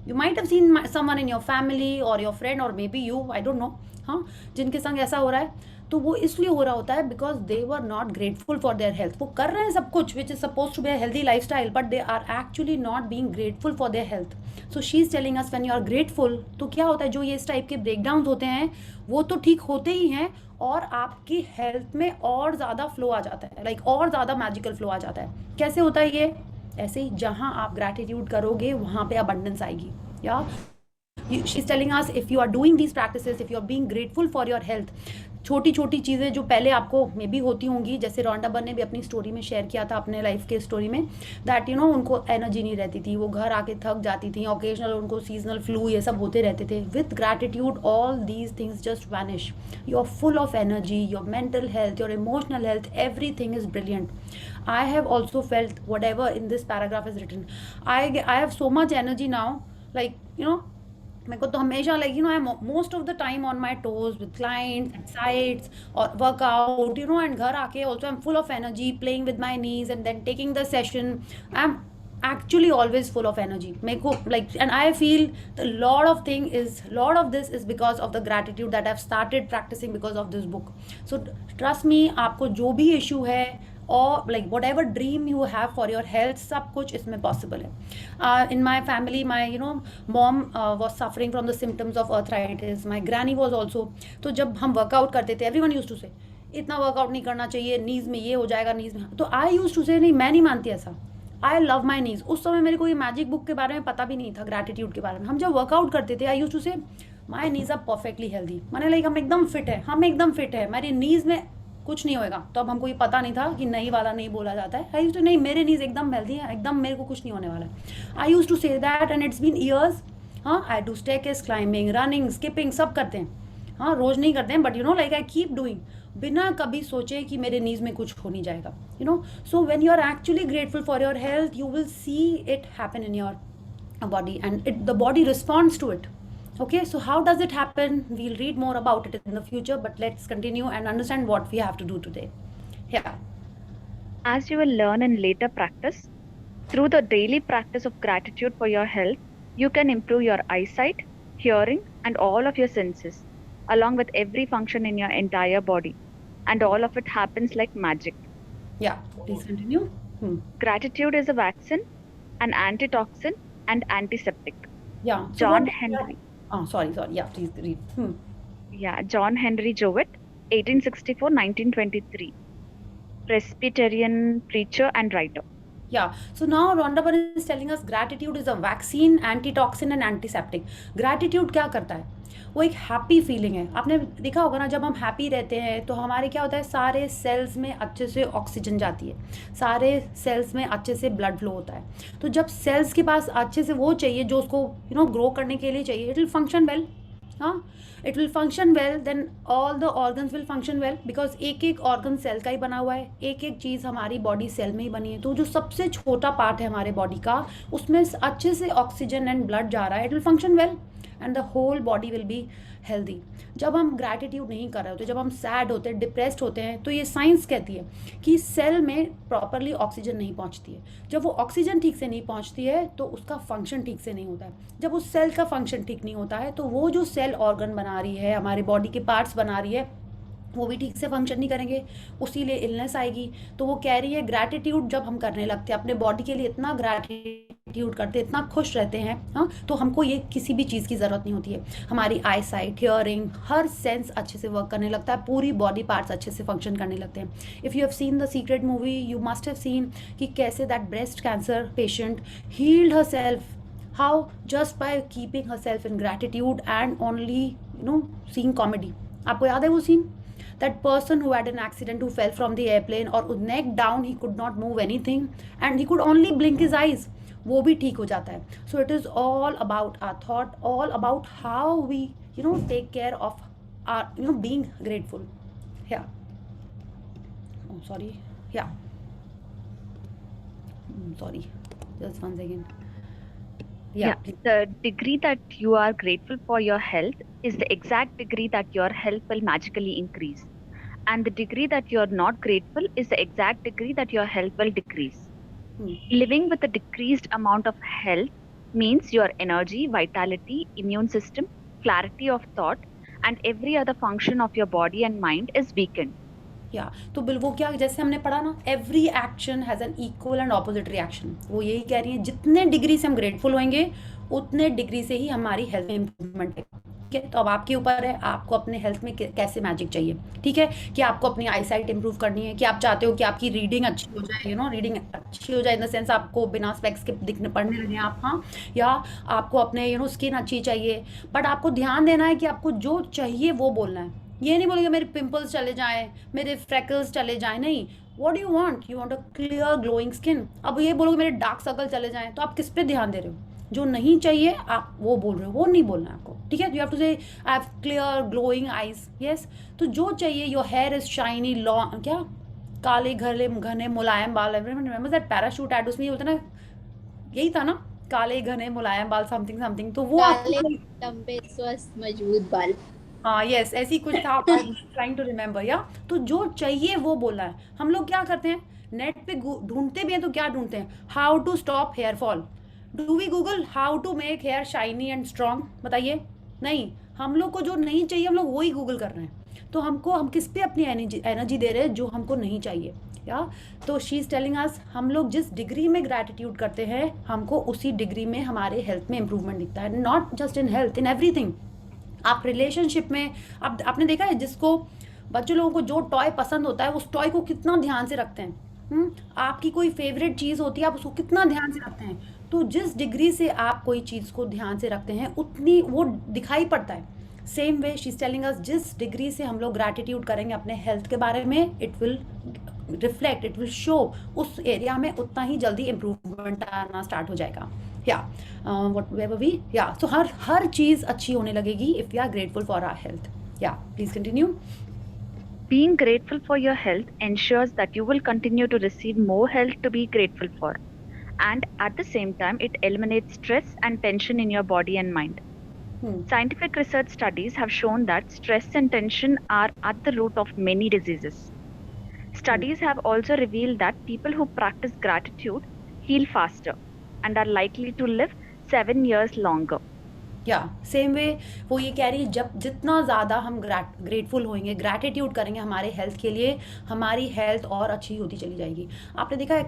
You might have seen someone in your family और योर फ्रेंड और may be you, I don't know, हाँ, जिनके संग ऐसा हो रहा है। तो वो इसलिए हो रहा होता है because they were not grateful for their health. वो कर रहे हैं सब कुछ which is suppose to be a healthy lifestyle, but they are actually not being grateful for their health. So she is telling us when you are grateful, तो क्या होता है, जो ये इस टाइप के ब्रेकडाउन होते हैं वो तो ठीक होते ही हैं और आपकी हेल्थ में और ज़्यादा फ्लो आ जाता है, लाइक और ज़्यादा मैजिकल फ्लो आ जाता है। कैसे होता है ये? ऐसे ही जहाँ आप ग्रैटिट्यूड करोगे वहाँ पे अबंडेंस आएगी। Yeah she is telling us if you are doing these practices, if you are being grateful for your health, छोटी छोटी चीज़ें जो पहले आपको मे बी होती होंगी, जैसे रॉन्डा बर्न ने भी अपनी स्टोरी में शेयर किया था, अपने लाइफ के स्टोरी में, दैट उनको एनर्जी नहीं रहती थी, वो घर आके थक जाती थी, ओकेजनल उनको सीजनल फ्लू ये सब होते रहते थे। With gratitude all these things just vanish, you are full of energy, your mental health, your emotional health, everything is brilliant. I have also felt whatever in this paragraph is written, I have so much energy now, like मेरे को तो हमेशा like I am most of the time on my toes with clients and sites और workout and घर आके also I am full of energy playing with my knees and then taking the session. I am actually always full of energy, मेरे को like, and I feel the lot of this is because of the gratitude that I've started practicing because of this book. So trust me, आपको जो भी issue है और like whatever dream you have for your health, सब कुछ इसमें possible है। In my family, my mom was suffering from the symptoms of arthritis. My granny was also. तो जब हम workout करते थे, everyone used to say इतना वर्कआउट नहीं करना चाहिए, नीज में ये हो जाएगा, नीज में, तो I used to say नहीं, मैं नहीं मानती ऐसा, आई लव माई नीज। उस समय मेरे को ये मैजिक बुक के बारे में पता भी नहीं था, ग्रैटिट्यूड के बारे में। हम जब वर्कआउट करते थे, आई यूज टू से माई नीज आर परफेक्टली हेल्दी, मैंने लाइक हम एकदम फिट है, मेरी नीज में कुछ नहीं होएगा। तो अब हमको ये पता नहीं था कि नहीं वाला नहीं बोला जाता है। आई यूज टू नहीं, मेरे नीज एकदम हेल्दी है, एकदम मेरे को कुछ नहीं होने वाला है। I used to say that and it's been years. हाँ, I do staircase climbing, running, skipping सब करते हैं, हाँ, रोज नहीं करते हैं, but you know like I keep doing, बिना कभी सोचे कि मेरे नीज में कुछ हो नहीं जाएगा, you know. So when you are actually grateful for your health, you will see it happen in your body, and the body responds to it. Okay, so how does it happen? We'll read more about it in the future, but let's continue and understand what we have to do today. Yeah. As you will learn in later practice, through the daily practice of gratitude for your health, you can improve your eyesight, hearing, and all of your senses, along with every function in your entire body. And all of it happens like magic. Yeah, please continue. Gratitude is a vaccine, an antitoxin, and antiseptic. Yeah. So John Henry. Oh, sorry. Yeah, please read. Yeah, John Henry Jowett, 1864-1923. Presbyterian preacher and writer. Yeah. So now Rhonda Byrne is telling us gratitude is a vaccine, antitoxin and antiseptic. Gratitude क्या करता है? वो एक happy feeling है. आपने देखा होगा ना, जब हम हैप्पी रहते हैं तो हमारे क्या होता है, सारे सेल्स में अच्छे से ऑक्सीजन जाती है, सारे सेल्स में अच्छे से ब्लड फ्लो होता है. तो जब सेल्स के पास अच्छे से वो चाहिए जो उसको यू नो ग्रो करने के लिए चाहिए, इट विल फंक्शन वेल. हाँ, it will function well, then all the organs will function well, because एक एक ऑर्गन सेल का ही बना हुआ है, एक एक चीज़ हमारी बॉडी सेल में ही बनी है. तो जो सबसे छोटा पार्ट है हमारे बॉडी का, उसमें अच्छे से ऑक्सीजन एंड ब्लड जा रहा है, it will function well and the whole body will be healthy. जब हम ग्रैटिट्यूड नहीं कर रहे होते, जब हम सैड होते हैं, डिप्रेस्ड होते हैं, तो ये साइंस कहती है कि सेल में प्रॉपरली ऑक्सीजन नहीं पहुंचती है. जब वो ऑक्सीजन ठीक से नहीं पहुंचती है तो उसका फंक्शन ठीक से नहीं होता है. जब उस सेल का फंक्शन ठीक नहीं होता है तो वो जो सेल ऑर्गन बना रही है, हमारे बॉडी के पार्ट्स बना रही है, वो भी ठीक से फंक्शन नहीं करेंगे, उसी लिए इलनेस आएगी. तो वो कह रही है ग्रैटिट्यूड जब हम करने लगते हैं, अपने बॉडी के लिए इतना ग्रैटिट्यूड करते हैं, इतना खुश रहते हैं, हाँ, तो हमको ये किसी भी चीज़ की ज़रूरत नहीं होती है. हमारी आई साइट, हियरिंग, हर सेंस अच्छे से वर्क करने लगता है, पूरी बॉडी पार्ट्स अच्छे से फंक्शन करने लगते हैं. If you have seen the secret movie, you must have seen कि कैसे that breast cancer patient healed herself, how just by keeping herself in gratitude and only you know seeing comedy. आपको याद है वो scene? That person who had an accident, who fell from the airplane, or neck down, he could not move anything and he could only blink his eyes, वो भी ठीक हो जाता है. So it is all about our thought, all about how we you know take care of our you know being grateful. Yeah. Oh sorry. Yeah. Sorry. Just one second. Yeah. The degree that you are grateful for your health is the exact degree that your health will magically increase. And the degree that you're not grateful is the exact degree that your health will decrease. Living with a decreased amount of health means your energy, vitality, immune system, clarity of thought, and every other function of your body and mind is weakened. या तो bill वो क्या, जैसे हमने पढ़ा ना, every action has an equal and opposite reaction. वो यही कह रही है, जितने डिग्री से हम ग्रेटफुल होंगे उतने डिग्री से ही हमारी हेल्थ में इम्प्रूवमेंट है. ठीक है, तो अब आपके ऊपर है, आपको अपने हेल्थ में कैसे मैजिक चाहिए. ठीक है, कि आपको अपनी आई साइट इंप्रूव करनी है, कि आप चाहते हो कि आपकी रीडिंग अच्छी हो जाए, यू नो रीडिंग अच्छी हो जाए इन द सेंस आपको बिना स्पेक्स के दिखने पढ़ने लगे आप, हाँ, या आपको अपने यू नो स्किन अच्छी चाहिए. बट आपको ध्यान देना है कि आपको जो चाहिए वो बोलना है. ये नहीं बोलेंगे मेरे पिंपल्स चले जाएं, मेरे फ्रैकल्स चले जाएं, नहीं. What you want a clear glowing skin. अब ये बोलोगे मेरे डार्क सर्कल चले जाएं, तो आप किस पे ध्यान दे रहे हो? जो नहीं चाहिए आप वो बोल रहे हो, वो नहीं बोलना है आपको. ठीक है, you have to say I have clear glowing eyes. Yes, तो जो चाहिए, your hair is shiny long, क्या काले घने मुलायम बाल. Everyone remembers that Parachute ad, उसमें होता ना, यही था ना, काले घने मुलायम बाल समथिंग समथिंग. तो वो लंबे स्वस्थ मजबूत बाल. हाँ यस, ऐसी कुछ था, ट्राइंग टू रिमेम्बर. या तो जो चाहिए वो बोलना है. हम लोग क्या करते हैं, नेट पे ढूंढते भी हैं तो क्या ढूंढते हैं, how to stop hair fall. Do we Google how to make hair shiny and strong? बताइए, नहीं. हम लोग को जो नहीं चाहिए हम लोग वही गूगल कर रहे हैं. तो हम किस पे अपनी एनर्जी दे रहे हैं जो हमको नहीं चाहिए. या तो शी इज़ टेलिंग अस, हम लोग जिस डिग्री में ग्रैटिट्यूड करते हैं हमको उसी डिग्री में हमारे हेल्थ में इंप्रूवमेंट दिखता है. Not just in health, in everything. आप रिलेशनशिप में, अब आपने देखा है जिसको बच्चों लोगों को जो टॉय पसंद होता है उस टॉय को कितना ध्यान से रखते हैं. आपकी कोई फेवरेट चीज़ होती है, आप उसको कितना ध्यान से रखते हैं. तो जिस डिग्री से आप कोई चीज़ को ध्यान से रखते हैं उतनी वो दिखाई पड़ता है. Same way she is telling अस, जिस डिग्री से हम लोग ग्रैटिट्यूड करेंगे अपने हेल्थ के बारे में, it will reflect, it will show उस एरिया में उतना ही जल्दी इम्प्रूवमेंट आना स्टार्ट हो जाएगा. या व्हाट वी, या सो हर चीज़ अच्छी होने लगेगी if you are grateful for our health. Yeah, please continue. Being grateful for your health ensures that you will continue to receive more health to be grateful for. And at the same time, it eliminates stress and tension in your body and mind. Scientific research studies have shown that stress and tension are at the root of many diseases. Studies have also revealed that people who practice gratitude heal faster and are likely to live 7 years longer. या same way वो ये कह रही है, जब जितना ज़्यादा हम ग्रेटफुल होंगे, ग्रैटिट्यूड करेंगे हमारे हेल्थ के लिए, हमारी हेल्थ और अच्छी होती चली जाएगी. आपने देखा है,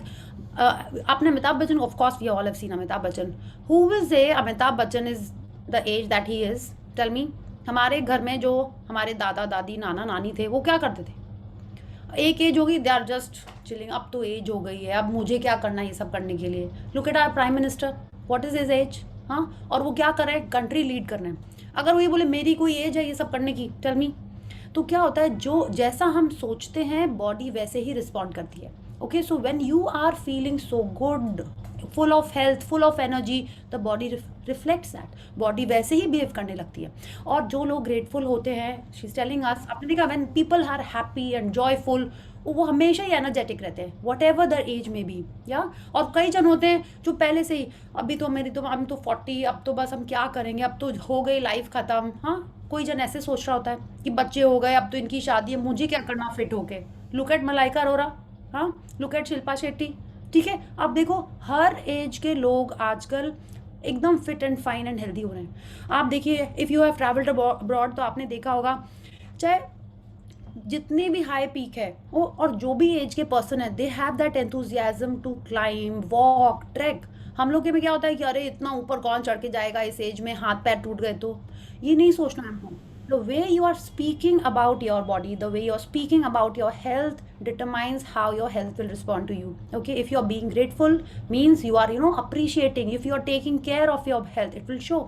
आपने Amitabh Bachchan, of course we all have seen Amitabh Bachchan. Who will say Amitabh Bachchan is the age that he is? Tell me. हमारे घर में जो हमारे दादा दादी नाना नानी थे, वो क्या करते थे? एक एज होगी, दे आर जस्ट चिलिंग. अब तो एज हो गई है, अब मुझे क्या करना है ये सब करने के लिए? Look at our prime minister, what is his age? हाँ, और वो क्या कर रहे हैं? कंट्री लीड कर रहे हैं. अगर वो ये बोले मेरी कोई एज है ये सब करने की, टेल मी. तो क्या होता है, जो जैसा हम सोचते हैं बॉडी वैसे ही रिस्पॉन्ड करती है. Okay, so when you are feeling so good, full of health, full of energy, the body reflects that. Body वैसे ही बिहेव करने लगती है. और जो लोग ग्रेटफुल होते हैं, शी इज टेलिंग अस, आपने देखा when people are happy and joyful, वो हमेशा ही एनर्जेटिक रहते हैं, वट एवर दर एज में भी. या और कई जन होते हैं जो पहले से ही, अभी तो मेरी तो हम तो 40, अब तो बस हम क्या करेंगे, अब तो हो गई लाइफ ख़त्म. हाँ, कोई जन ऐसे सोच रहा होता है कि बच्चे हो गए, अब तो इनकी शादी है, मुझे क्या करना फिट होके. लुक एट मलाइका अरोरा, हाँ, लुक एट शिल्पा शेट्टी. ठीक है, अब देखो हर एज के लोग आजकल एकदम fit and fine and healthy हो रहे हैं. आप देखिए, if you have travelled abroad तो आपने देखा होगा, चाहे जितने भी हाई पीक है वो, और जो भी एज के पर्सन है, they have that enthusiasm to climb, walk, track. हम लोग के में क्या होता है कि अरे इतना ऊपर कौन चढ़ के जाएगा इस एज में, हाथ पैर टूट गए तो. ये नहीं सोचना है हमको. The way you are speaking about your body, the way you are speaking about your health determines how your health will respond to you. Okay, if you are being grateful means you are, you know, appreciating. If you are taking care of your health, it will show.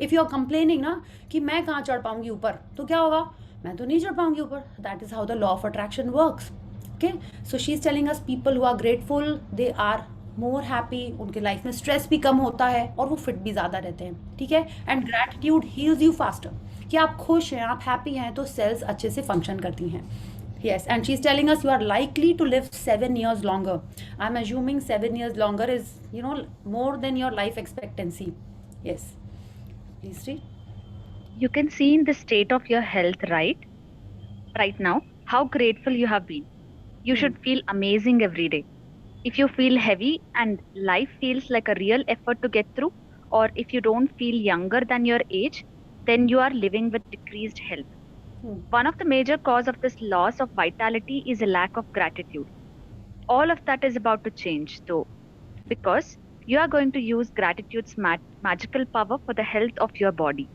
If you are complaining ना कि मैं कहाँ चढ़ पाऊंगी ऊपर, तो क्या होगा? मैं तो नहीं चढ़ पाऊंगी ऊपर. That is how the law of attraction works. Okay, so she is telling us people who are grateful, they are more happy, उनके लाइफ में स्ट्रेस भी कम होता है और वो फिट भी ज़्यादा रहते हैं. ठीक है, and gratitude heels you faster. कि आप खुश हैं, आप हैप्पी हैं, तो सेल्स अच्छे से फंक्शन करती हैं. Yes, and she's telling us you are likely to live 7 years longer. I'm assuming 7 years longer is, you know, more than your life expectancy. Yes, please read. You can see in the state of your health right now how grateful you have been. You should feel amazing every day. If you feel heavy and life feels like a real effort to get through, or if you don't feel younger than your age, then you are living with decreased health. One of the major cause of this loss of vitality is a lack of gratitude. All of that is about to change though, because you are going to use gratitude's magical power for the health of your body.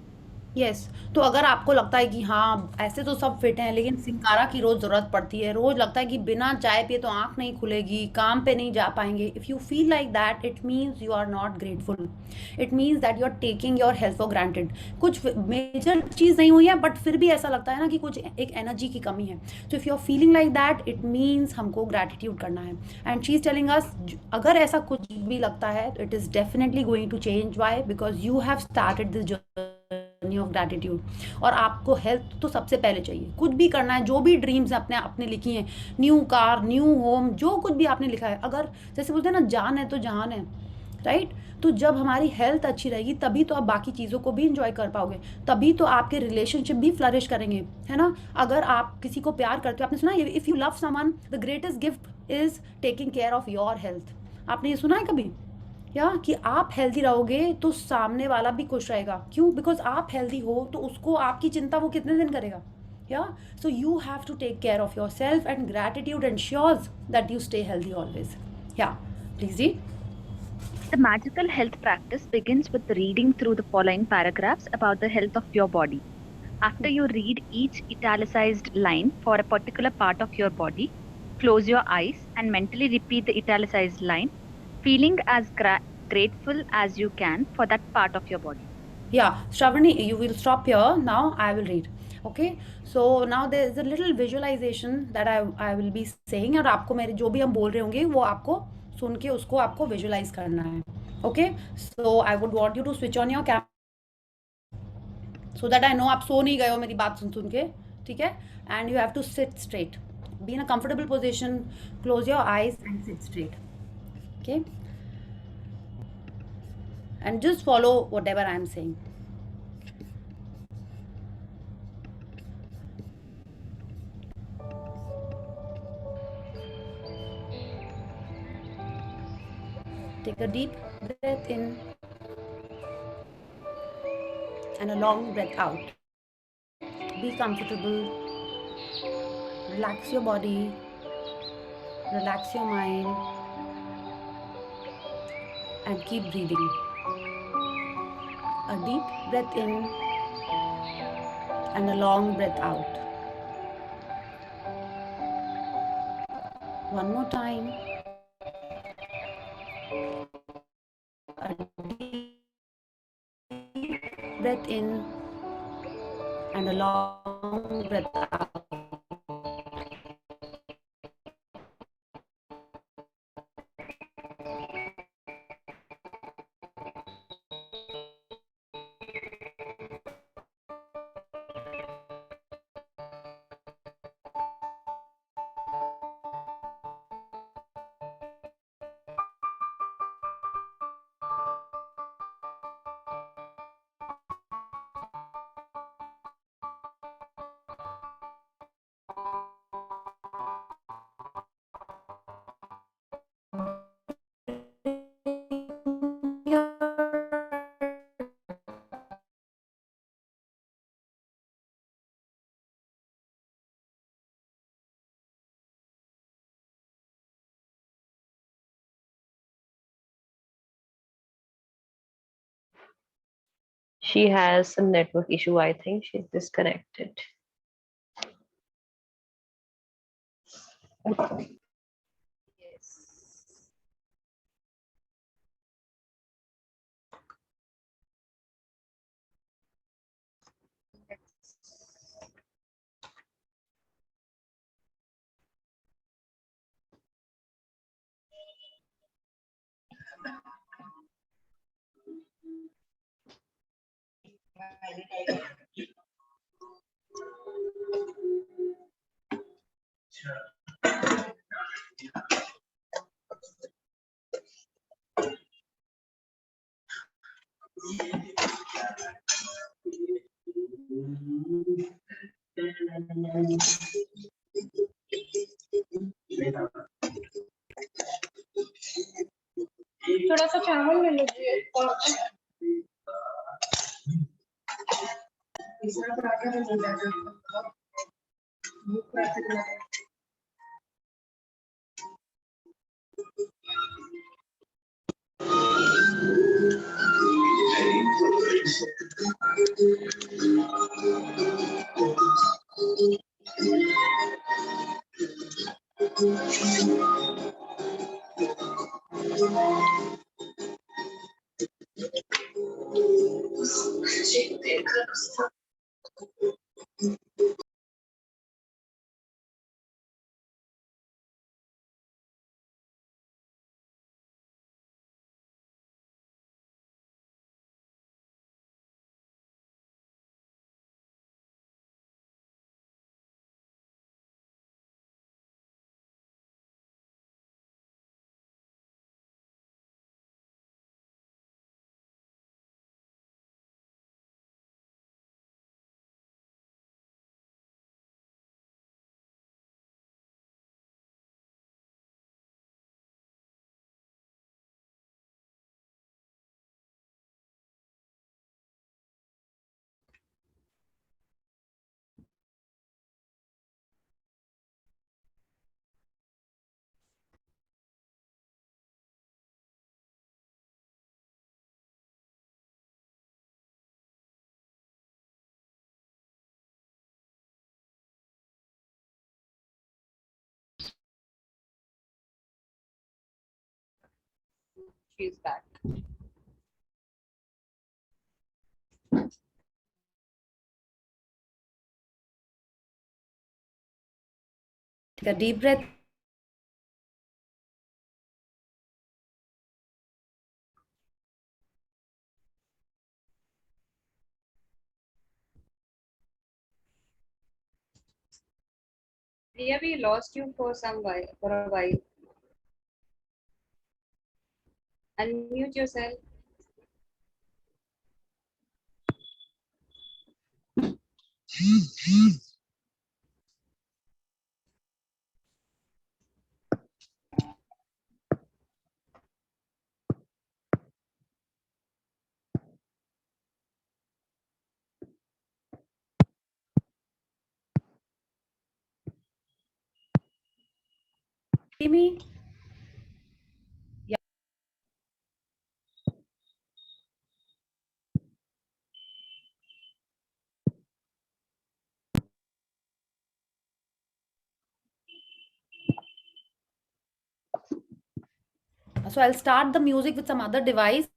Yes, तो अगर आपको लगता है कि हाँ ऐसे तो सब फिट हैं, लेकिन सिंकारा की रोज़ ज़रूरत पड़ती है, रोज़ लगता है कि बिना चाय पिए तो आँख नहीं खुलेगी, काम पे नहीं जा पाएंगे, if you feel like that, it means you are not grateful. It means that you are taking your health for granted. कुछ मेजर चीज़ नहीं हुई है, बट फिर भी ऐसा लगता है ना कि कुछ एक एनर्जी की कमी है. तो if you are feeling like that, it means हमको ग्रैटिट्यूड करना है. And she is telling us, अगर ऐसा कुछ भी लगता है तो it is definitely going to change. Why? Because you have started this journey of gratitude. और आपको हेल्थ तो सबसे पहले चाहिए. कुछ भी करना है, जो भी ड्रीम्स आपने लिखी हैं, न्यू कार, न्यू होम, जो कुछ भी आपने लिखा है, अगर जैसे बोलते हैं ना, जान है तो जहान है, राइट? तो जब हमारी हेल्थ अच्छी रहेगी तभी तो आप बाकी चीज़ों को भी इंजॉय कर पाओगे, तभी तो आपके रिलेशनशिप भी फ्लरिश करेंगे, है ना? अगर आप किसी को प्यार करते हो, आपने सुना है, if you love someone the greatest gift is taking care of your health. आपने ये सुना है कभी? या कि आप हेल्दी रहोगे तो सामने वाला भी खुश रहेगा. क्यों? बिकॉज आप हेल्दी हो तो उसको आपकी चिंता वो कितने दिन करेगा. Yeah so you have to take care of yourself, and gratitude ensures that you stay healthy always. Yeah, please read. The magical health practice begins with reading through the following paragraphs about the health of your body. After you read each italicized line for a particular part of your body, close your eyes and mentally repeat the italicized line, feeling as grateful as you can for that part of your body. Yeah, Shravani, you will stop here. Now I will read. Okay, so now there is a little visualization that I will be saying, और आपको मेरे जो भी हम बोल रहे होंगे वो आपको सुन के उसको आपको विजुलाइज करना है. Okay, so I would want you to switch on your camera so that I know आप सो नहीं गए हो मेरी बात सुन सुन के. ठीक है? And you have to sit straight. Be in a comfortable position, close your eyes and sit straight. Okay? And just follow whatever I am saying. Take a deep breath in and a long breath out. Be comfortable. Relax your body. Relax your mind. And keep breathing. A deep breath in and a long breath out. One more time. A deep breath in and a long breath out. She has some network issue. I think she's disconnected. Yes. थोड़ा सा चावल ले लीजिए She's back. Take a deep breath. Priya, we lost you for a while. Unmute yourself. See me? Yeah. So I'll start the music with some other device.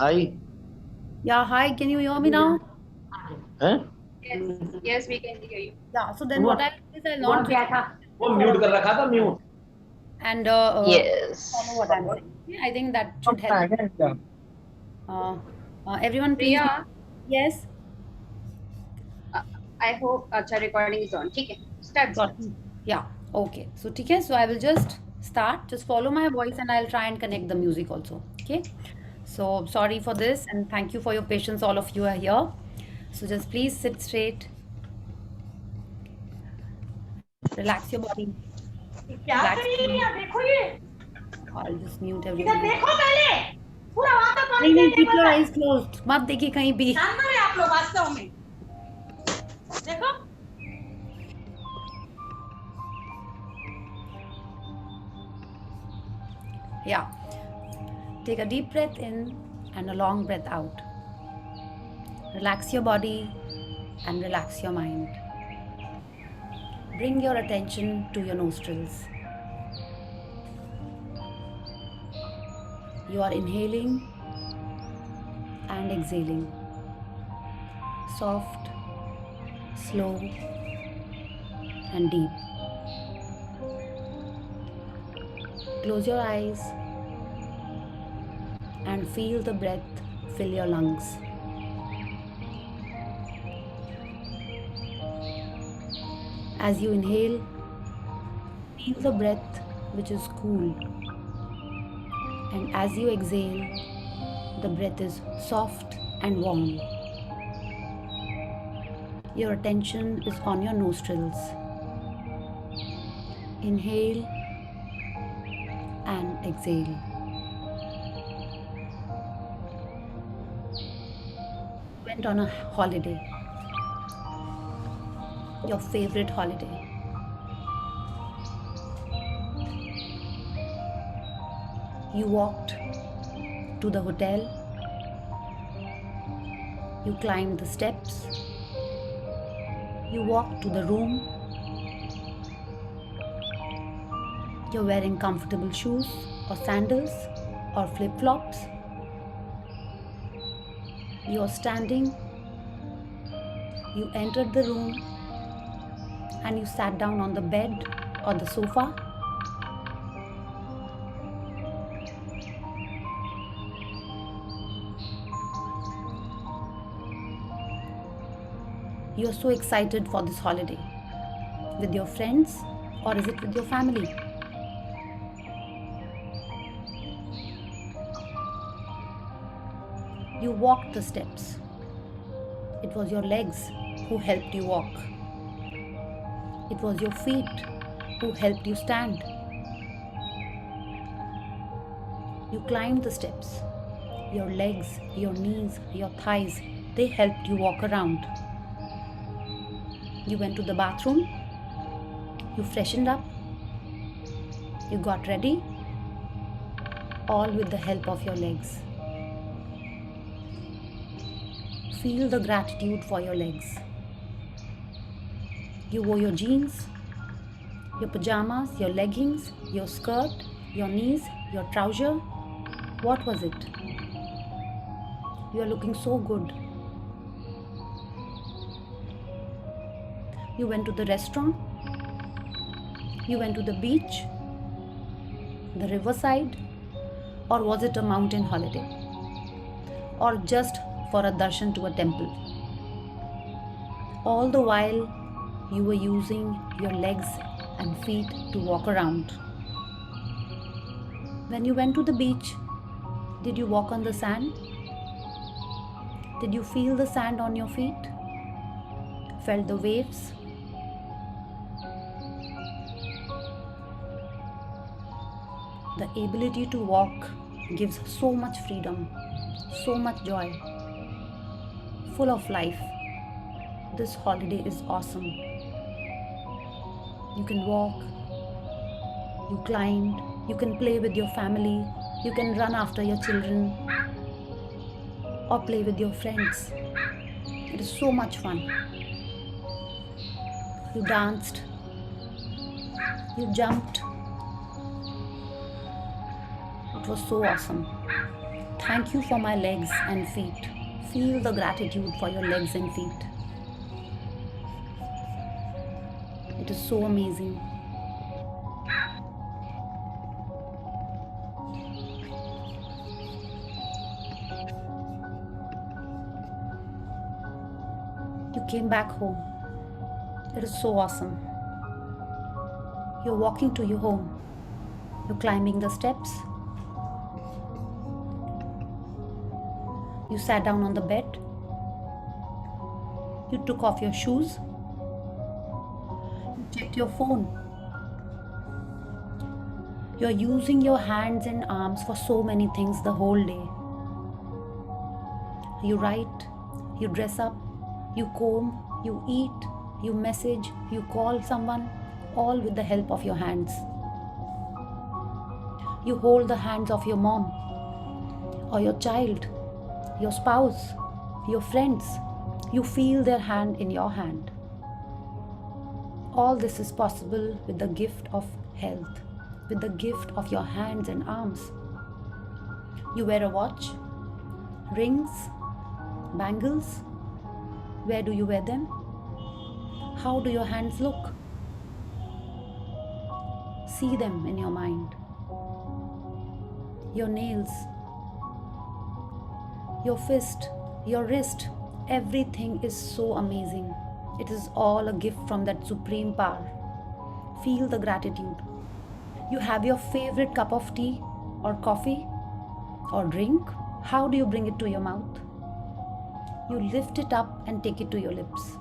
Hi. Yeah, hi, can you hear me now? Huh? Yes, we can hear you. Yeah, so then what I'll do is I'll not वो mute कर रखा था mute. and Yes. follow what I'm saying. Yeah, I think that should help. Everyone, please. Priya, Yes. I hope acha recording is on. ठीक है. Start. Got it. Yeah. Okay. So, okay. So I will just start. Just follow my voice, and I'll try and connect the music also. Okay. So sorry for this, and thank you for your patience. All of you are here. So just please sit straight. Relax your body. Relax. I'll just mute everyone. नहीं नहीं, keep your eyes closed. मत देखिए कहीं भी. आप लोग वास्तव में देखो. Yeah. Take a deep breath in and a long breath out. Relax your body and relax your mind. Bring your attention to your nostrils. You are inhaling and exhaling. Soft, slow, and deep. Close your eyes and feel the breath fill your lungs. As you inhale, feel the breath which is cool. And as you exhale, the breath is soft and warm. Your attention is on your nostrils. Inhale and exhale. Went on a holiday. Your favorite holiday. You walked to the hotel. You climbed the steps. You walked to the room. You're wearing comfortable shoes or sandals or flip-flops. You're standing. You entered the room and you sat down on the bed or the sofa. You're so excited for this holiday. With your friends or is it with your family? You walked the steps. It was your legs who helped you walk. It was your feet who helped you stand. You climbed the steps. Your legs, your knees, your thighs, they helped you walk around. You went to the bathroom. You freshened up. You got ready. All with the help of your legs. Feel the gratitude for your legs. You wore your jeans, your pajamas, your leggings, your skirt, your knees, your trouser. What was it? You are looking so good. You went to the restaurant. You went to the beach, the riverside, or was it a mountain holiday? Or just for a darshan to a temple? All the while you were using your legs and feet to walk around. When you went to the beach, did you walk on the sand? Did you feel the sand on your feet? Felt the waves? The ability to walk gives so much freedom, so much joy, full of life. This holiday is awesome. You can walk, you climbed, you can play with your family, you can run after your children or play with your friends. It is so much fun. You danced, you jumped. It was so awesome. Thank you for my legs and feet. Feel the gratitude for your legs and feet. It is so amazing. You came back home. It is so awesome. You're walking to your home. You're climbing the steps. You sat down on the bed. You took off your shoes. You checked your phone. You're using your hands and arms for so many things the whole day. You write, you dress up, you comb, you eat, you message, you call someone, all with the help of your hands. You hold the hands of your mom or your child, your spouse, your friends. You feel their hand in your hand. All this is possible with the gift of health, with the gift of your hands and arms. You wear a watch, rings, bangles. Where do you wear them? How do your hands look? See them in your mind. Your nails, your fist, your wrist, everything is so amazing. It is all a gift from that supreme power. Feel the gratitude. You have your favorite cup of tea or coffee or drink. How do you bring it to your mouth? You lift it up and take it to your lips.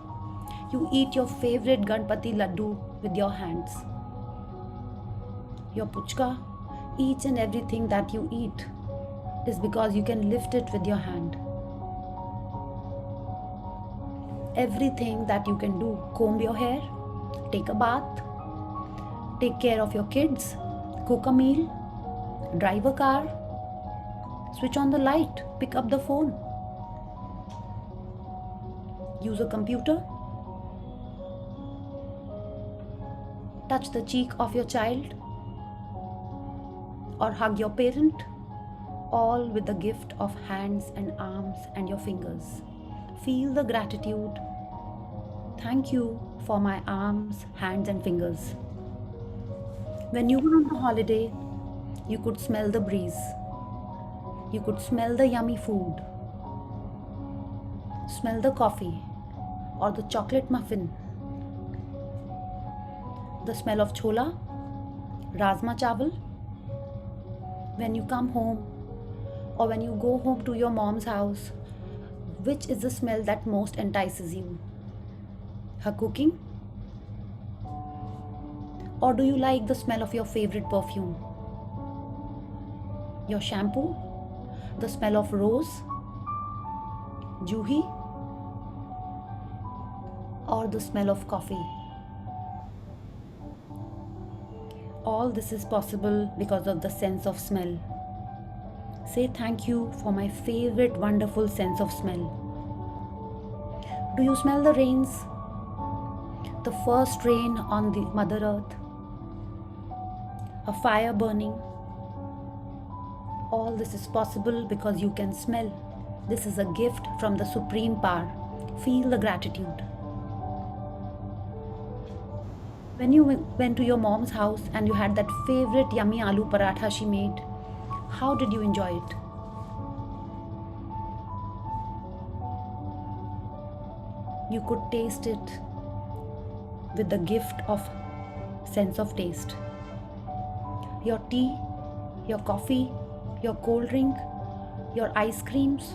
You eat your favorite Ganpati laddu with your hands. Your puchka, each and everything that you eat is because you can lift it with your hand. Everything that you can do, comb your hair, take a bath, take care of your kids, cook a meal, drive a car, switch on the light, pick up the phone, use a computer, touch the cheek of your child, or hug your parent, all with the gift of hands and arms and your fingers. Feel the gratitude. Thank you for my arms, hands and fingers. When you were on a holiday, you could smell the breeze. You could smell the yummy food, smell the coffee, or the chocolate muffin, the smell of chola, rajma chawal, when you come home or when you go home to your mom's house, which is the smell that most entices you? Her cooking? Or do you like the smell of your favorite perfume? Your shampoo? The smell of rose? Juhi? Or the smell of coffee? All this is possible because of the sense of smell. Say thank you for my favorite wonderful sense of smell. Do you smell the rains? The first rain on the Mother Earth? A fire burning? All this is possible because you can smell. This is a gift from the Supreme Power. Feel the gratitude. When you went to your mom's house and you had that favorite yummy aloo paratha she made, how did you enjoy it? You could taste it with the gift of sense of taste. Your tea, your coffee, your cold drink, your ice creams,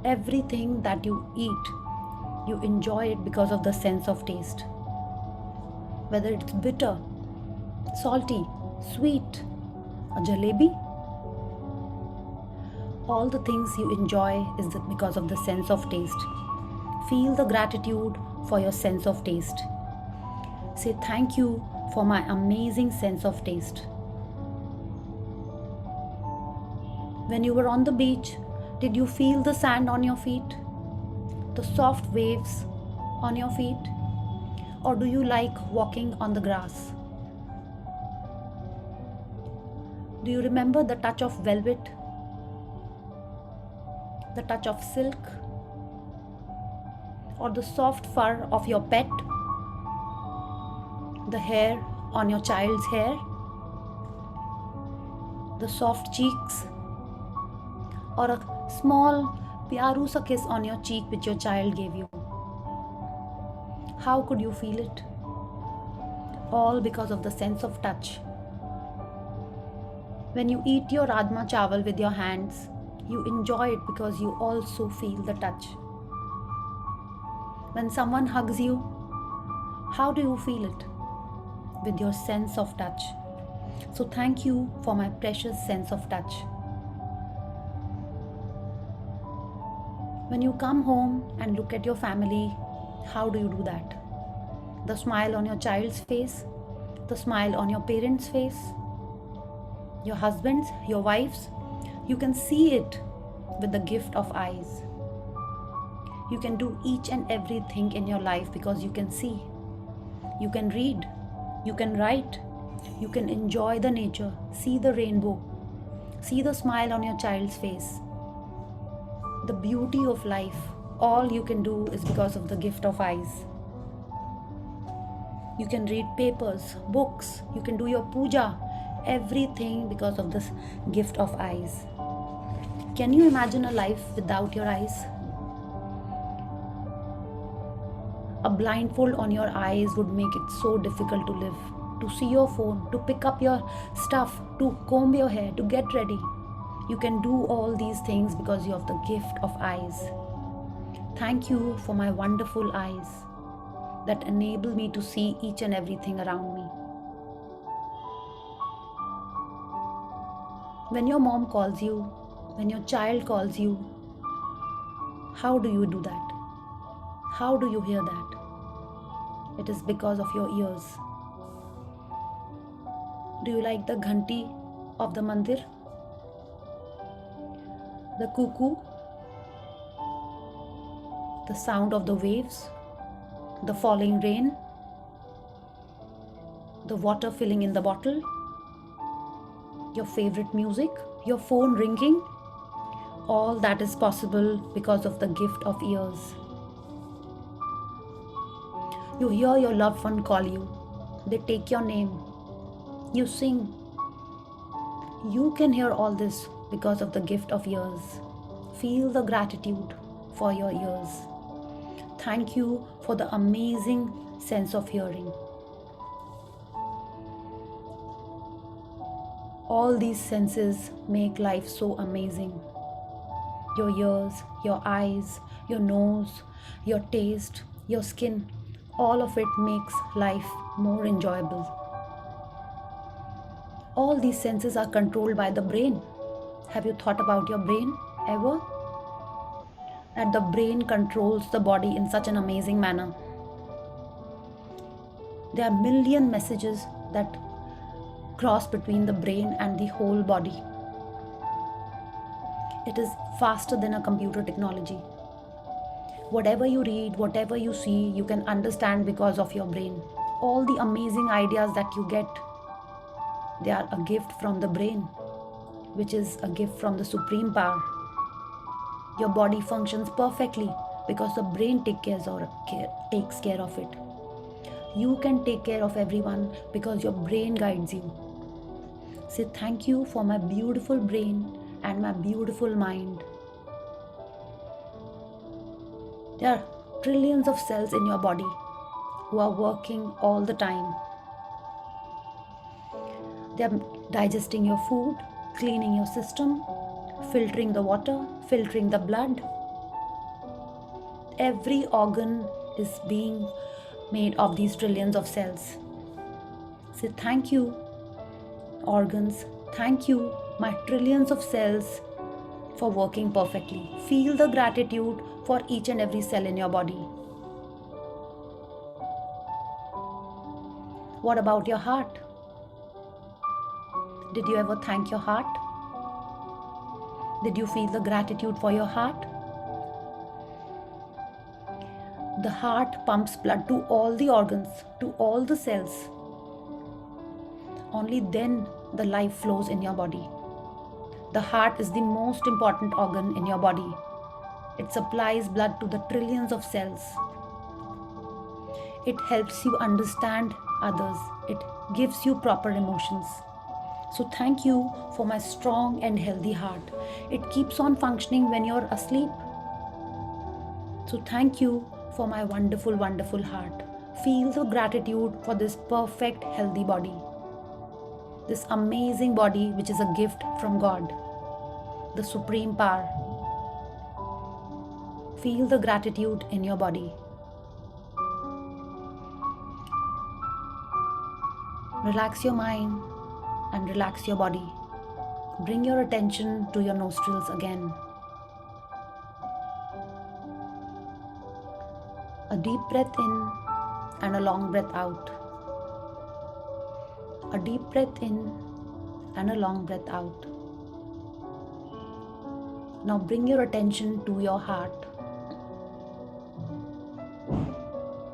everything that you eat, you enjoy it because of the sense of taste. Whether it's bitter, salty, sweet, a jalebi, all the things you enjoy is because of the sense of taste. Feel the gratitude for your sense of taste. Say thank you for my amazing sense of taste. When you were on the beach, did you feel the sand on your feet? The soft waves on your feet? Or do you like walking on the grass? Do you remember the touch of velvet? The touch of silk? Or the soft fur of your pet? The hair on your child's hair? The soft cheeks? Or a small pyaru sa kiss on your cheek which your child gave you? How could you feel it? All because of the sense of touch. When you eat your rajma chawal with your hands, you enjoy it because you also feel the touch. When someone hugs you, how do you feel it? With your sense of touch. So thank you for my precious sense of touch. When you come home and look at your family, how do you do that? The smile on your child's face, the smile on your parents' face, your husband's, your wife's, you can see it with the gift of eyes. You can do each and everything in your life because you can see. You can read, you can write, you can enjoy the nature, see the rainbow, see the smile on your child's face. The beauty of life, all you can do is because of the gift of eyes. You can read papers, books, you can do your puja, everything because of this gift of eyes. Can you imagine a life without your eyes? A blindfold on your eyes would make it so difficult to live, to see your phone, to pick up your stuff, to comb your hair, to get ready. You can do all these things because you have the gift of eyes. Thank you for my wonderful eyes that enable me to see each and everything around me. When your mom calls you, when your child calls you, how do you do that? How do you hear that? It is because of your ears. Do you like the ghanti of the mandir? The cuckoo? The sound of the waves? The falling rain? The water filling in the bottle? Your favorite music? Your phone ringing? All that is possible because of the gift of ears. You hear your loved one call you. They take your name. You sing. You can hear all this because of the gift of ears. Feel the gratitude for your ears. thank you for the amazing sense of hearing. All these senses make life so amazing. Your ears, your eyes, your nose, your taste, your skin, all of it makes life more enjoyable. All these senses are controlled by the brain. Have you thought about your brain ever? That the brain controls the body in such an amazing manner. There are million messages that cross between the brain and the whole body. It is faster than a computer technology. Whatever you read, whatever you see, you can understand because of your brain. All the amazing ideas that you get, they are a gift from the brain, which is a gift from the supreme power. Your body functions perfectly because the brain takes care of it. You can take care of everyone because your brain guides you. Say thank you for my beautiful brain and my beautiful mind. There are trillions of cells in your body who are working all the time. They are digesting your food, cleaning your system, filtering the water, filtering the blood. Every organ is being made of these trillions of cells. Say thank you, organs. Thank you, my trillions of cells, for working perfectly. Feel the gratitude for each and every cell in your body. What about your heart? Did you ever thank your heart? Did you feel the gratitude for your heart? The heart pumps blood to all the organs, to all the cells. Only then the life flows in your body. The heart is the most important organ in your body. It supplies blood to the trillions of cells. It helps you understand others. It gives you proper emotions. So thank you for my strong and healthy heart. It keeps on functioning when you're asleep. So thank you for my wonderful, wonderful heart. Feel the gratitude for this perfect, healthy body. This amazing body which is a gift from God, the supreme power. Feel the gratitude in your body. Relax your mind and relax your body. Bring your attention to your nostrils again. A deep breath in and a long breath out. A deep breath in and a long breath out. Now bring your attention to your heart.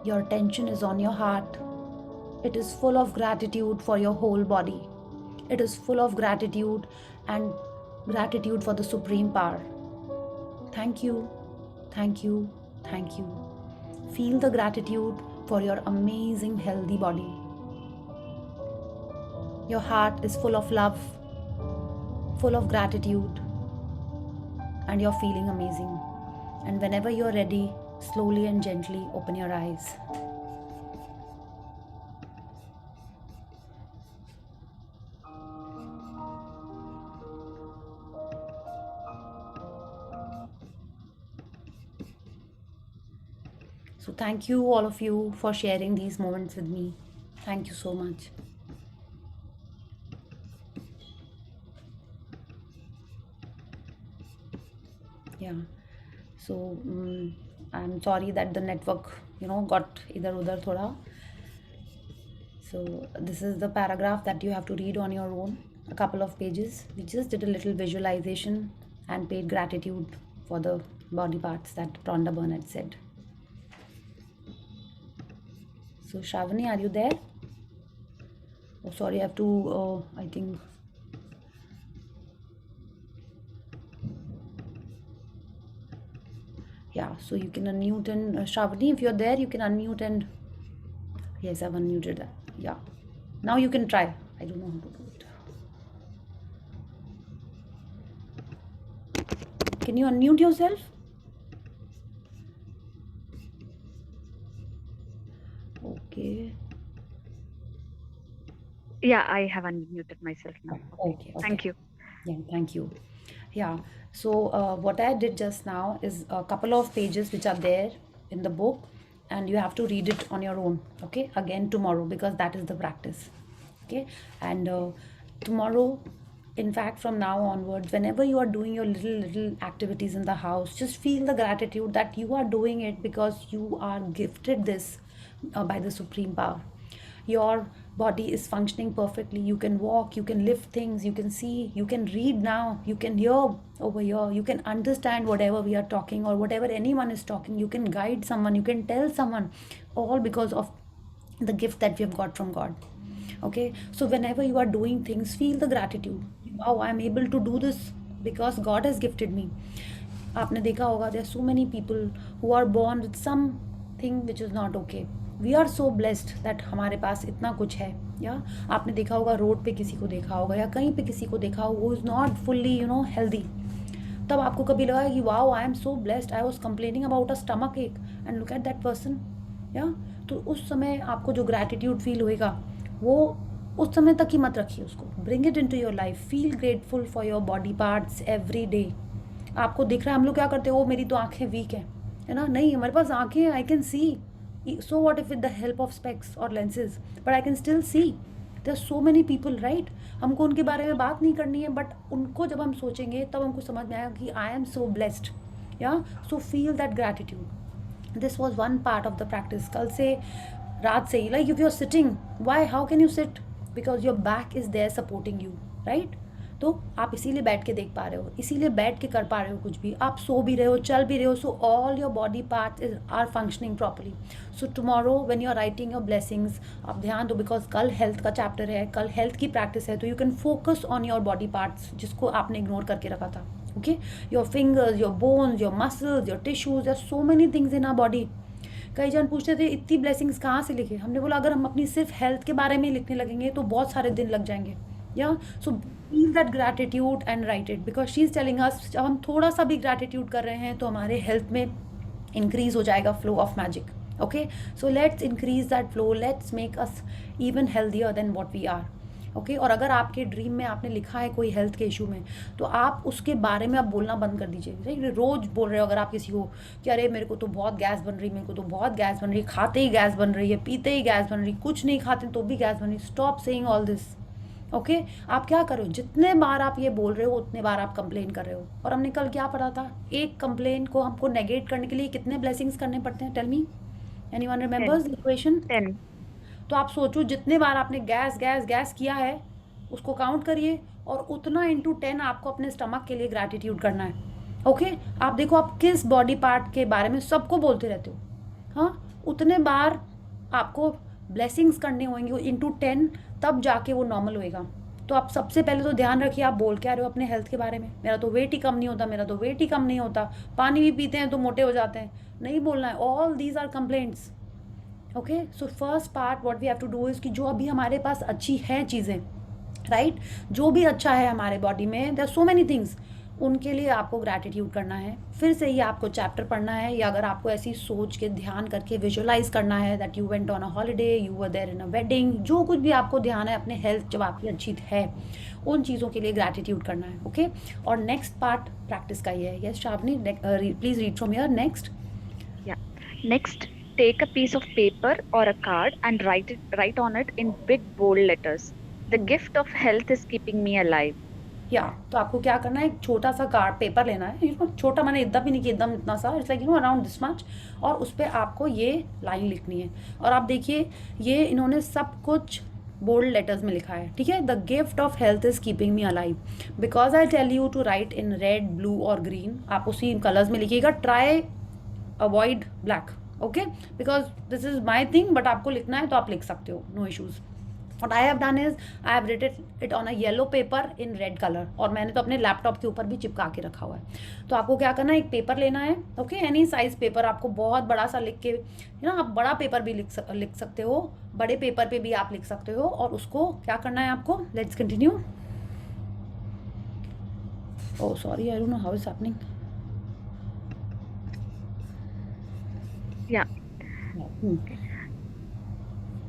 Your attention is on your heart. It is full of gratitude for your whole body. It is full of gratitude and gratitude for the supreme power. Thank you, thank you, thank you. Feel the gratitude for your amazing healthy body. Your heart is full of love, full of gratitude, and you're feeling amazing. And whenever you're ready, slowly and gently open your eyes. So thank you all of you for sharing these moments with me. Thank you so much. Yeah. So I'm sorry that the network, got idhar-udhar thoda. So this is the paragraph that you have to read on your own, a couple of pages. We just did a little visualization and paid gratitude for the body parts that Rhonda Byrne said. So Shravani, are you there? Oh, sorry, I have to, I think. Yeah, so you can unmute and Shravani, if you're there, you can unmute and yes, I've unmuted. Yeah. Now you can try. I don't know how to do it. Can you unmute yourself? Okay. Yeah, I have unmuted myself now. Okay. Thank you. Yeah, thank you. Yeah. So what I did just now is a couple of pages which are there in the book, and you have to read it on your own. Okay. Again tomorrow, because that is the practice. Okay. And tomorrow, in fact, from now onwards, whenever you are doing your little activities in the house, just feel the gratitude that you are doing it because you are gifted this by the Supreme Power. Your body is functioning perfectly. You can walk, you can lift things, you can see, you can read now, you can hear over here, you can understand whatever we are talking or whatever anyone is talking. You can guide someone, you can tell someone, all because of the gift that we have got from God. Okay, so whenever you are doing things, feel the gratitude. Wow, I am able to do this because God has gifted me. आपने देखा होगा, there are so many people who are born with something which is not okay. We are so blessed that हमारे पास इतना कुछ है. या आपने देखा होगा, रोड पे किसी को देखा होगा या कहीं पे किसी को देखा होगा, who is not fully healthy. तब आपको कभी लगा कि wow, I am so blessed, I was complaining about a stomach ache and look at that person. या तो उस समय आपको जो gratitude feel होएगा, वो उस समय तक ही मत रखिए उसको. Bring it into your life. Feel grateful for your body parts every day. आपको दिख रहा है, हम लोग क्या करते हैं, वो मेरी तो आंखें वीक है ना. नहीं, हमारे पास आंखें हैं, I can see. So what if with the help of specs और lenses, but I can still see. There so many people, right. हमको उनके बारे में बात नहीं करनी है, बट उनको जब हम सोचेंगे तब हमको समझ में आएगा कि आई am so blessed. Yeah so feel that gratitude. This was one part of the practice. कल से रात से ही, like if you are sitting, why, how can you sit? Because your back is there supporting you, right. तो आप इसीलिए बैठ के देख पा रहे हो, इसीलिए बैठ के कर पा रहे हो कुछ भी. आप सो भी रहे हो, चल भी रहे हो. So all your body parts are functioning properly. So tomorrow when you are writing your blessings, आप ध्यान दो, बिकॉज कल हेल्थ का चैप्टर है, कल हेल्थ की प्रैक्टिस है. तो you can focus on your body parts जिसको आपने इग्नोर करके रखा था. Okay, your fingers, your bones, your muscles, your tissues, there are so many things in our body. कई जन पूछते थे इतनी ब्लेसिंग्स कहाँ से लिखे. हमने बोला अगर हम अपनी सिर्फ हेल्थ के बारे में लिखने लगेंगे तो बहुत सारे दिन लग जाएंगे. या so feel that gratitude and right it, because she is telling अस, जब हम थोड़ा सा भी ग्रैटिट्यूड कर रहे हैं तो हमारे हेल्थ में इंक्रीज हो जाएगा flow of magic. Okay, so let's increase that flow, let's make us even healthier than what we are. Okay, और अगर आपके ड्रीम में आपने लिखा है कोई हेल्थ के इशू में, तो आप उसके बारे में आप बोलना बंद कर दीजिए. राइट, रोज बोल रहे हो अगर आप किसी को कि अरे मेरे को तो बहुत गैस बन रही, मेरे को तो बहुत गैस बन रही, खाते ही गैस बन रही है, पीते ही गैस बन रही, कुछ नहीं खाते तो भी गैस बन रही. Stop saying all this. Okay, आप क्या करो, जितने बार आप ये बोल रहे हो उतने बार आप कंप्लेन कर रहे हो. और हमने कल क्या पढ़ा था, एक कंप्लेन को हमको नेगेट करने के लिए कितने ब्लेसिंग्स करने पड़ते हैं. Tell me, anyone remembers the equation? 10. तो आप सोचो जितने बार आपने गैस गैस गैस किया है उसको काउंट करिए, और उतना इंटू 10 आपको अपने स्टमक के लिए ग्रैटिट्यूड करना है. ओके, आप देखो आप किस बॉडी पार्ट के बारे में सबको बोलते रहते हो. हाँ, उतने बार आपको ब्लेसिंग्स करने होंगे इंटू 10, तब जाके वो नॉर्मल होएगा. तो आप सबसे पहले तो ध्यान रखिए आप बोल क्या रहे हो अपने हेल्थ के बारे में. मेरा तो वेट ही कम नहीं होता, मेरा तो वेट ही कम नहीं होता, पानी भी पीते हैं तो मोटे हो जाते हैं. नहीं बोलना है. All these are complaints. Okay, so first part what we have to do is कि जो अभी हमारे पास अच्छी हैं चीज़ें, राइट, जो भी अच्छा है हमारे बॉडी में, there are so many things, उनके लिए आपको ग्रैटिट्यूड करना है. फिर से ही आपको चैप्टर पढ़ना है, या अगर आपको ऐसी सोच के ध्यान करके विजुअलाइज करना है that you went on a holiday, you were there in a wedding, जो कुछ भी आपको ध्यान है अपने हेल्थ जब आपकी अच्छी है, उन चीज़ों के लिए ग्रैटिट्यूड करना है. ओके, और नेक्स्ट पार्ट प्रैक्टिस का ये है. Yes Shavani, please read from your next. Yeah. Next, take a piece of paper or a card and write on it in big bold letters. The gift of health is keeping me alive. या तो आपको क्या करना है, एक छोटा सा card paper लेना है. छोटा मैंने इतना भी नहीं कि एकदम इतना सा, it's like around this much, और उस पर आपको ये लाइन लिखनी है. और आप देखिए ये इन्होंने सब कुछ बोल्ड लेटर्स में लिखा है. ठीक है, the gift of health is keeping me alive. Because I tell you to write in red, blue और ग्रीन, आप उसी कलर्स में लिखिएगा. Try avoid black. Okay, because this is my thing, but आपको लिखना है तो आप लिख सकते हो, no issues. What I have done is I have written it on a yellow paper in red color, और मैंने तो अपने लैपटॉप के ऊपर भी चिपका के रखा हुआ है. तो आपको क्या करना है, एक पेपर लेना है. ओके, एनी साइज पेपर, आपको बहुत बड़ा सा लिख के ना, आप बड़ा पेपर भी लिख सकते हो, बड़े पेपर पे भी आप लिख सकते हो. और उसको क्या करना है आपको, let's continue. Oh sorry, I don't know how is happening. Yeah.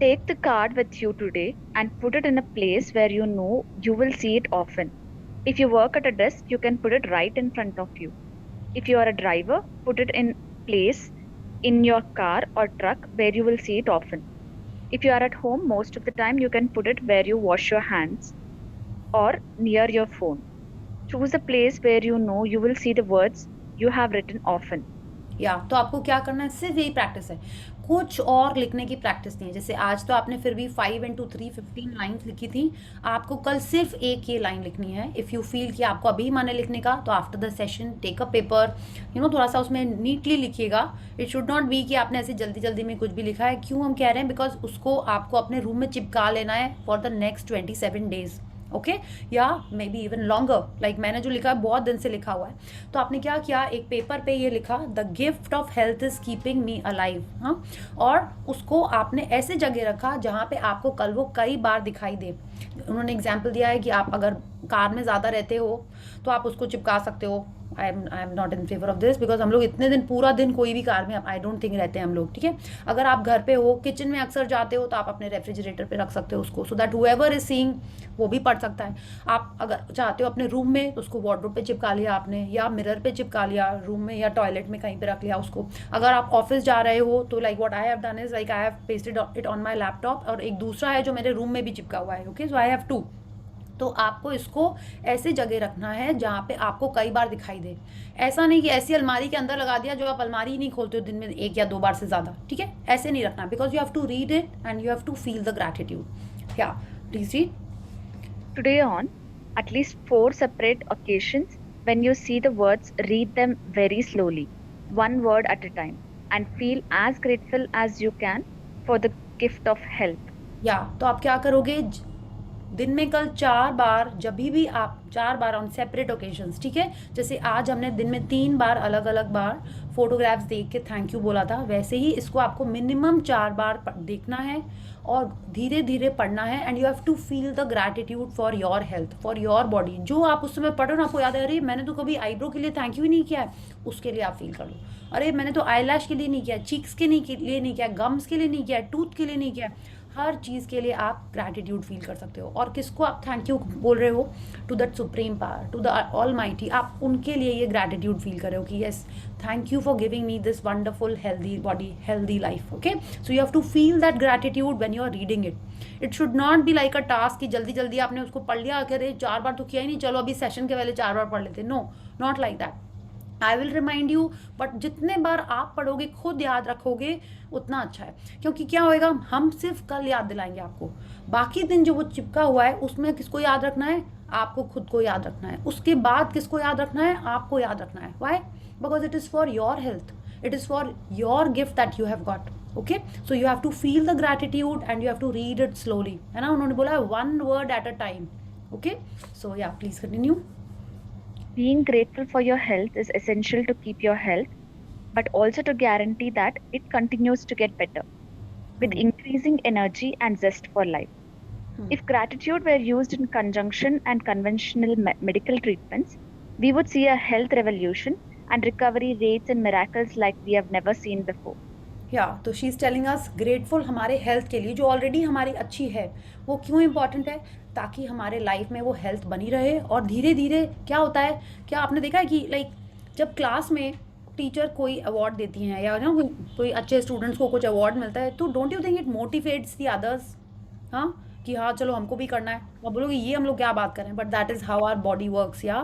Take the card with you today and put it in a place where you know you will see it often. If you work at a desk, you can put it right in front of you. If you are a driver, put it in place in your car or truck where you will see it often. If you are at home, most of the time you can put it where you wash your hands or near your phone. Choose a place where you know you will see the words you have written often. तो आपको क्या करना है, सिर्फ यही practice है, कुछ और लिखने की प्रैक्टिस नहीं है। जैसे आज तो आपने फिर भी 5 into 3 15 लाइन्स लिखी थी, आपको कल सिर्फ एक ये लाइन लिखनी है। इफ़ यू फील कि आपको अभी मन है लिखने का, तो after the session take a paper, थोड़ा सा उसमें नीटली लिखिएगा। इट शुड नॉट बी कि आपने ऐसे जल्दी जल्दी में कुछ भी लिखा है। क्यों हम कह रहे हैं, बिकॉज उसको आपको अपने रूम में चिपका लेना है for the next 27 days, okay, yeah maybe even longer. Like मैंने जो लिखा है बहुत दिन से लिखा हुआ है, तो आपने क्या किया, एक पेपर पे ये लिखा, the gift of health is keeping me alive. हाँ, और उसको आपने ऐसे जगह रखा जहाँ पे आपको कल वो कई बार दिखाई दे। उन्होंने एग्जाम्पल दिया है कि आप अगर कार में ज़्यादा रहते हो तो आप उसको चिपका सकते हो। I am not in favour of this, because हम लोग इतने दिन, पूरा दिन कोई भी कार में आई डोंट थिंक रहते हैं हम लोग, ठीक है। अगर आप घर पे हो, किचन में अक्सर जाते हो, तो आप अपने रेफ्रिजरेटर पे रख सकते हो उसको, so that whoever is seeing वो भी पढ़ सकता है। आप अगर चाहते हो अपने रूम में, तो उसको वार्डरोब पे चिपका लिया आपने, या मिरर पे चिपका लिया रूम में, या टॉयलेट में कहीं पे रख लिया उसको। अगर आप ऑफिस जा रहे हो, तो like what I have done is like I have pasted it on my laptop, और एक दूसरा है जो मेरे रूम में भी चिपका हुआ है, ओके, सो आई हैव 2। तो आपको इसको ऐसे जगह रखना है जहाँ पे आपको कई बार दिखाई दे। ऐसा नहीं कि ऐसी अलमारी के अंदर लगा दिया जो आप अलमारी ही नहीं खोलते हो दिन में 1 या 2 बार से ज़्यादा, ठीक है, ऐसे नहीं रखना, because you have to read it and you have to feel the gratitude. Yeah please read. Today on, at least 4 separate occasions when you see the words, read them very slowly, one word at a time, and feel as grateful as you can for the gift of health. तो आप क्या करोगे, दिन में कल 4 बार, जब भी आप 4 बार ऑन सेपरेट ओकेजन्स, ठीक है, जैसे आज हमने दिन में 3 बार अलग अलग बार फोटोग्राफ्स देख के थैंक यू बोला था, वैसे ही इसको आपको मिनिमम 4 बार देखना है और धीरे धीरे पढ़ना है। And you have to feel the gratitude for your health, for your body. जो आप उस समय पढ़ो ना, आपको याद है, अरे मैंने तो कभी आईब्रो के लिए थैंक यू ही नहीं किया है, उसके लिए आप फील कर लो। अरे मैंने तो आई लैश के लिए नहीं किया, चीक्स के लिए नहीं किया, गम्स के लिए नहीं किया, टूथ के लिए नहीं किया। हर चीज़ के लिए आप ग्रैटिट्यूड फील कर सकते हो। और किसको आप थैंक यू बोल रहे हो, to that supreme power, to the almighty. आप उनके लिए ये ग्रैटिट्यूड फील कर रहे हो कि yes, thank you for giving me this wonderful healthy body, healthy life, okay. So you have to feel that gratitude when you are reading it. It should not be like a task कि जल्दी जल्दी आपने उसको पढ़ लिया, अरे 4 बार तो किया ही नहीं, चलो अभी सेशन के पहले 4 बार पढ़ लेते। No, not like that. I will remind you, but जितने बार आप पढ़ोगे, खुद याद रखोगे, उतना अच्छा है। क्योंकि क्या होएगा, हम सिर्फ कल याद दिलाएंगे आपको, बाकी दिन जो वो चिपका हुआ है उसमें किसको याद रखना है, आपको खुद को याद रखना है। उसके बाद किसको याद रखना है, आपको याद रखना है। Why? Because it is for your health, it is for your gift that you have got, okay. So you have to feel the gratitude and you have to read it slowly, है ना। उन्होंने बोला 1 word at a time, okay. So yeah please continue. Being grateful for your health is essential to keep your health, but also to guarantee that it continues to get better with increasing energy and zest for life. If gratitude were used in conjunction and conventional medical treatments, we would see a health revolution and recovery rates and miracles like we have never seen before. तो she is telling us grateful हमारे health के लिए, जो already हमारी अच्छी है। वो क्यों इम्पॉर्टेंट है, ताकि हमारे लाइफ में वो हेल्थ बनी रहे। और धीरे धीरे क्या होता है, क्या आपने देखा है कि लाइक जब क्लास में टीचर कोई अवार्ड देती हैं, या ना कोई अच्छे स्टूडेंट्स को कुछ अवार्ड मिलता है, तो don't you think it motivates the others, हाँ, कि हाँ चलो हमको भी करना है। आप बोलोगे ये हम लोग क्या बात करें, but that is how our body works. या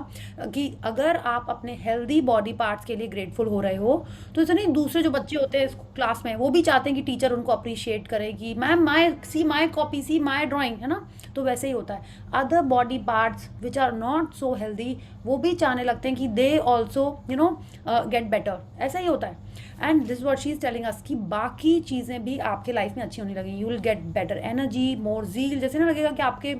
कि अगर आप अपने हेल्दी बॉडी पार्ट्स के लिए ग्रेटफुल हो रहे हो, तो ऐसा नहीं, दूसरे जो बच्चे होते हैं क्लास में, वो भी चाहते हैं कि टीचर उनको अप्रिशिएट करे कि ma'am my copy, see my drawing, है ना। तो वैसे ही होता है, other body parts which are not so healthy, वो भी चाहने लगते हैं कि दे ऑल्सो गेट बेटर। ऐसा ही होता है। And this what she is telling अस कि बाकी चीज़ें भी आपके लाइफ में अच्छी होने लगी। You will get better energy, more zeal, जैसे ना लगेगा कि आपके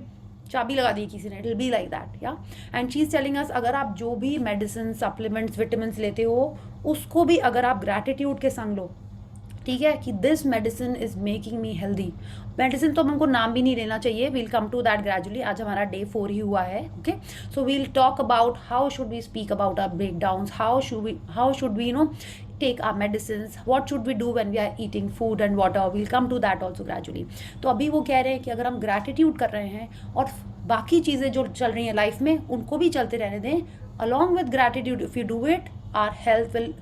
चाबी लगा दी किसी ने, it will be like that. Yeah and she is telling us, अगर आप जो भी मेडिसिन, सप्लीमेंट्स, विटामिन लेते हो, उसको भी अगर आप ग्रैटिट्यूड के संग लो, ठीक है, कि this medicine is making me healthy. Medicine तो हमको नाम भी नहीं लेना चाहिए, we'll come to that gradually. आज हमारा डे 4 ही हुआ है, okay. So we'll talk about how should we speak about our breakdowns, how should we take our medicines, what should we do when we are eating food and water, we'll come to that also gradually. तो अभी वो कह रहे हैं कि अगर हम gratitude कर रहे हैं और बाकी चीज़ें जो चल रही हैं लाइफ में उनको भी चलते रहने दें, along with gratitude if you do it, our health will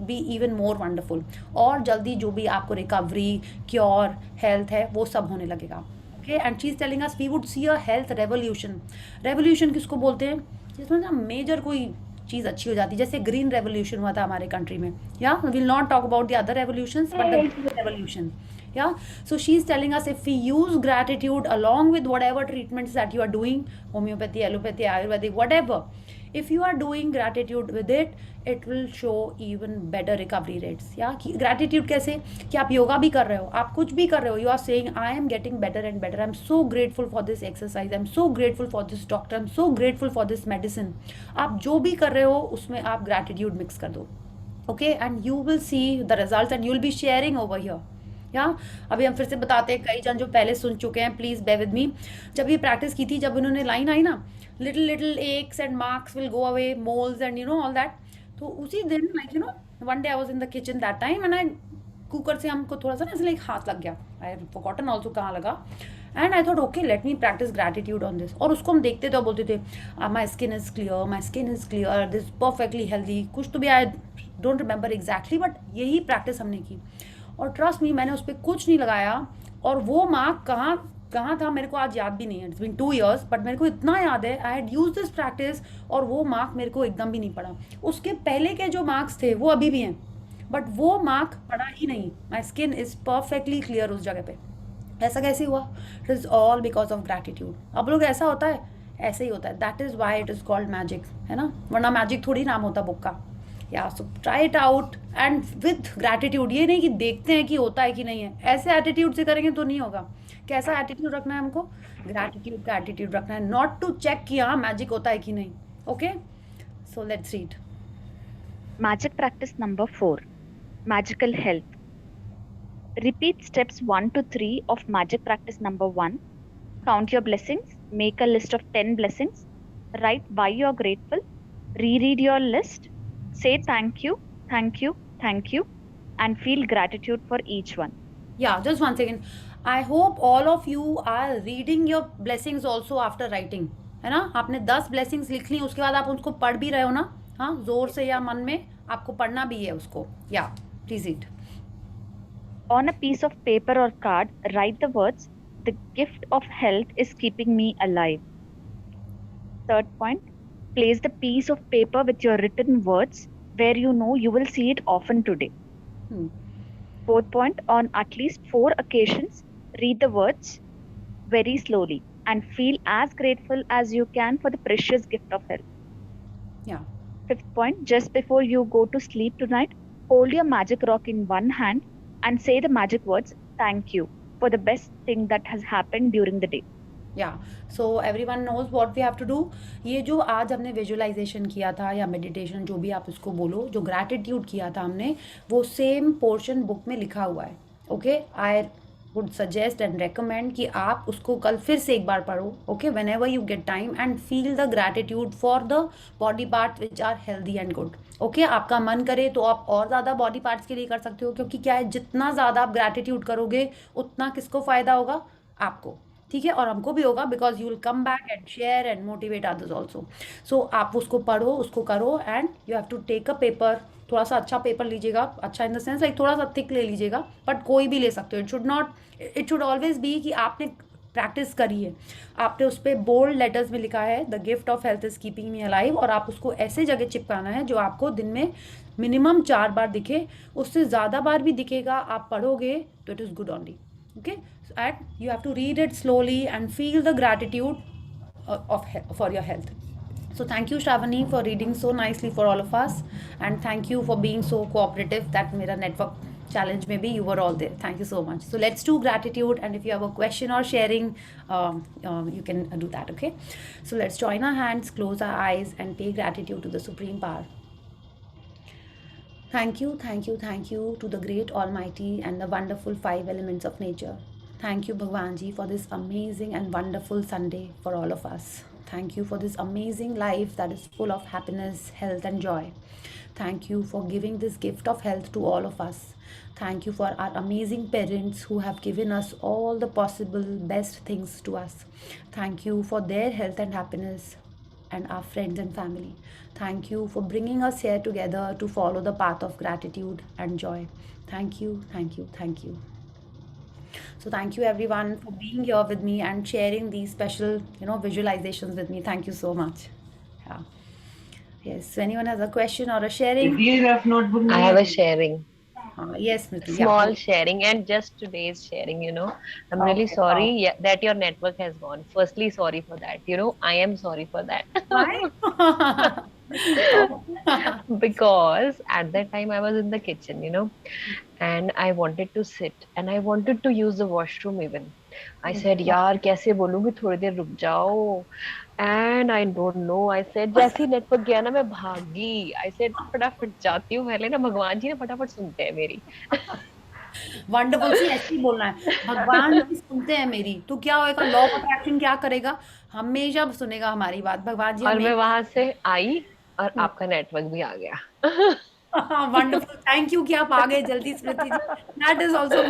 be even more wonderful. और जल्दी जो भी आपको recovery, cure, health है वो सब होने लगेगा. Okay, and she is telling us we would see a health revolution. Revolution किसको बोलते हैं? जिसमें ना मेजर कोई चीज़ अच्छी हो जाती है, जैसे ग्रीन रेवोल्यूशन हुआ था हमारे कंट्री में. या will not talk about the other revolutions but the green revolution. Yeah, so she's telling us if we use gratitude along with whatever treatments that you are doing, homeopathy, allopathy, ayurvedic, whatever, if you are doing gratitude with it, it will show even better recovery rates. Yeah, gratitude कैसे कि आप योगा भी कर रहे हो, आप कुछ भी कर रहे हो, you are saying I am getting better and better, I'm so grateful for this exercise, I'm so grateful for this doctor, I'm so grateful for this medicine. आप जो भी कर रहे हो उसमें आप gratitude mix कर दो. Okay, and you will see the results and you will be sharing over here. या अभी हम फिर से बताते हैं, कई जन जो पहले सुन चुके हैं प्लीज़ बेयर विद मी. जब ये प्रैक्टिस की थी, जब उन्होंने लाइन आई ना, little little x and marks will go away, moles and all that, तो उसी दिन one day I was in the kitchen that time and I cooker से हमको थोड़ा सा ना ऐसे हाथ लग गया. आई हैव फॉरगॉटन आल्सो कहाँ लगा. And I thought okay let me practice gratitude on this. और उसको हम देखते थे और बोलते थे my skin is clear, this perfectly healthy, कुछ तो भी I don't remember exactly, but यही प्रैक्टिस हमने की. और ट्रस्ट मी, मैंने उस पर कुछ नहीं लगाया और वो मार्क कहाँ था मेरे को आज याद भी नहीं है. इट्स बीन 2 years बट मेरे को इतना याद है I had use this practice और वो मार्क मेरे को एकदम भी नहीं पड़ा. उसके पहले के जो मार्क्स थे वो अभी भी हैं बट वो मार्क पड़ा ही नहीं. My skin is perfectly clear उस जगह पे. ऐसा कैसे हुआ? It is all because of gratitude. अब लोग ऐसा होता है, ऐसे ही होता है. That is why it is called magic, है ना, वरना मैजिक थोड़ी नाम होता बुक का. या so try it out and with gratitude. ये नहीं कि देखते हैं कि होता है कि नहीं है, ऐसे एटीट्यूड से करेंगे तो नहीं होगा. कैसा एटीट्यूड रखना है हमको? ग्रैटिट्यूड का एटीट्यूड रखना है, नॉट टू चेक कि हाँ मैजिक होता है कि नहीं. Okay, so let's read. Magic practice number 4. Magical health. Repeat steps 1 to 3 of magic practice number 1. Count your blessings. Make a list of 10 blessings. Write why you are grateful. Reread your list. Say thank you, thank you, thank you, and feel gratitude for each one. Yeah, just one second. I hope all of you are reading your blessings also after writing. है ना, आपने 10 blessings लिख ली, उसके बाद आप उसको पढ़ भी रहे हो ना, हाँ, जोर से या मन में आपको पढ़ना भी है उसको. Yeah, please read. On a piece of paper or card, write the words, "The gift of health is keeping me alive." Third point, place the piece of paper with your written words where you know you will see it often today. Fourth point, on at least 4 occasions, read the words very slowly and feel as grateful as you can for the precious gift of health. Yeah. Fifth point, just before you go to sleep tonight, hold your magic rock in one hand and say the magic words, "Thank you," for the best thing that has happened during the day. Yeah so everyone knows what we have to do. ये जो आज हमने visualisation किया था या meditation, जो भी आप उसको बोलो, जो ग्रैटिट्यूड किया था हमने, वो सेम पोर्शन बुक में लिखा हुआ है. Okay, I would suggest and recommend कि आप उसको कल फिर से एक बार पढ़ो. Okay, whenever you get time and feel the gratitude for the body part which are healthy and good. Okay, आपका मन करे तो आप और ज़्यादा बॉडी पार्ट्स के लिए कर सकते हो, क्योंकि क्या है, जितना ज़्यादा आप ग्रैटिट्यूड करोगे उतना किसको फ़ायदा होगा? आपको. ठीक है, और हमको भी होगा, because you will come back and share and motivate others also. So आप उसको पढ़ो, उसको करो, and you have to take a paper. थोड़ा सा अच्छा पेपर लीजिएगा, अच्छा इन द सेंस लाइक थोड़ा सा थिक ले लीजिएगा, बट कोई भी ले सकते हो. इट शुड ऑलवेज बी कि आपने प्रैक्टिस करी है, आपने उस पर बोल्ड लेटर्स में लिखा है the gift of health is keeping me alive, और आप उसको ऐसे जगह चिपकाना है जो आपको दिन में मिनिमम 4 बार दिखे. उससे ज़्यादा बार भी दिखेगा, आप पढ़ोगे तो it is good only. Okay, and you have to read it slowly and feel the gratitude for your health. So thank you Shravani for reading so nicely for all of us, and thank you for being so cooperative that mera network challenge maybe you were all there. Thank you so much. So let's do gratitude, and if you have a question or sharing, you can do that. Okay, so let's join our hands, close our eyes, and pay gratitude to the Supreme Power. Thank you, thank you, thank you to the great Almighty and the wonderful 5 elements of nature. Thank you Bhagwan Ji for this amazing and wonderful Sunday for all of us. Thank you for this amazing life that is full of happiness, health, and joy. Thank you for giving this gift of health to all of us. Thank you for our amazing parents who have given us all the possible best things to us. Thank you for their health and happiness, and our friends and family. Thank you for bringing us here together to follow the path of gratitude and joy. Thank you, thank you, thank you. So thank you everyone for being here with me and sharing these special, visualizations with me. Thank you so much. Yeah. Yes. So anyone has a question or a sharing? I have a sharing. Yes, Smriti. Small sharing, and just today's sharing, I'm really Okay, sorry wow. that your network has gone. Firstly, sorry for that. I am sorry for that. Why? Because at that time I was in the kitchen, and I wanted to sit and I wanted to use the washroom even. I said, यार कैसे बोलूँगी, थोड़ी देर रुक जाओ. And I don't know, I said जैसे ही network गया ना मैं भागी. I said फटाफट जाती हूँ पहले ना, भगवान जी ना फटाफट सुनते हैं मेरी. वंडरफुल सी ऐसे ही बोलना है, भगवान जी सुनते हैं मेरी. तो क्या होएगा, लॉ ऑफ अट्रैक्शन क्या करेगा, हमेशा सुनेगा हमारी बात. भगवान जी और मैं हमेशा. वहां से आई और आपका नेटवर्क भी आ गया. वंडरफुल, थैंक यू कि आप आ गए जल्दी स्मृति जी. दैट इज ऑल्सो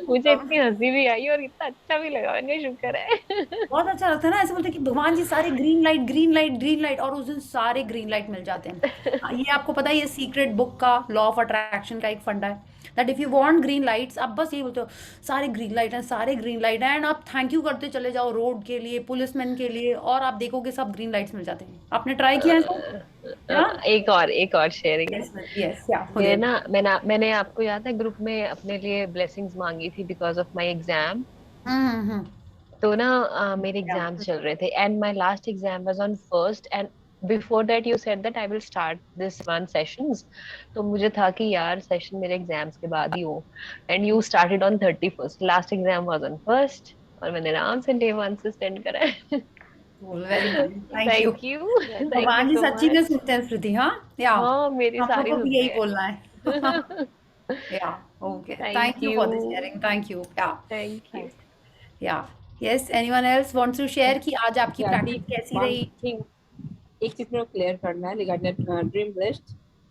मुझे इतनी हंसी भी आई और इतना अच्छा भी लगा. मैंने शुक्र है. बहुत अच्छा लगता है ना, ऐसे बोलते हैं कि भगवान जी सारे green light green light green light, और उस दिन सारे ग्रीन लाइट मिल जाते हैं. ये आपको पता है, ये सीक्रेट बुक का लॉ ऑफ अट्रैक्शन का एक फंडा है, that if you want green lights, आप बस ये बोलते हो सारे ग्रीन लाइट हैं, सारे ग्रीन लाइट हैं, एंड आप थैंक यू करते चले जाओ रोड के लिए, पुलिसमैन के लिए, और आप देखोगे सब ग्रीन लाइट्स मिल जाते हैं. आपने ट्राई किया है? एक और शेयरिंग है. यस, ये ना मैंने आपको याद है ग्रुप में अपने लिए ब्लेसिंग्स मांगी थी बिकॉज ऑफ माय एग्जाम. तो ना मेरे एग्जाम्स चल रहे थे and my last exam was on 1st and before that you said that I will start this one sessions. तो मुझे था कि यार सेशन मेरे एग्जाम्स के बाद ही हो, and you started on 31st. Last exam was on 1st और मैंने आराम से डे 1 से स्टार्ट करा है. Very nice, thank you. भगवान जी सच्ची में सुनते हैं स्मृति. हाँ मेरी सारी को यही बोलना है. Yeah okay, thank you for this sharing. Thank you. Thank you. Yeah yes, anyone else wants to share कि आज आपकी प्रैक्टिस कैसी रही? एक चीज में क्लियर करना है रिगार्डिंग ड्रीम लिस्ट.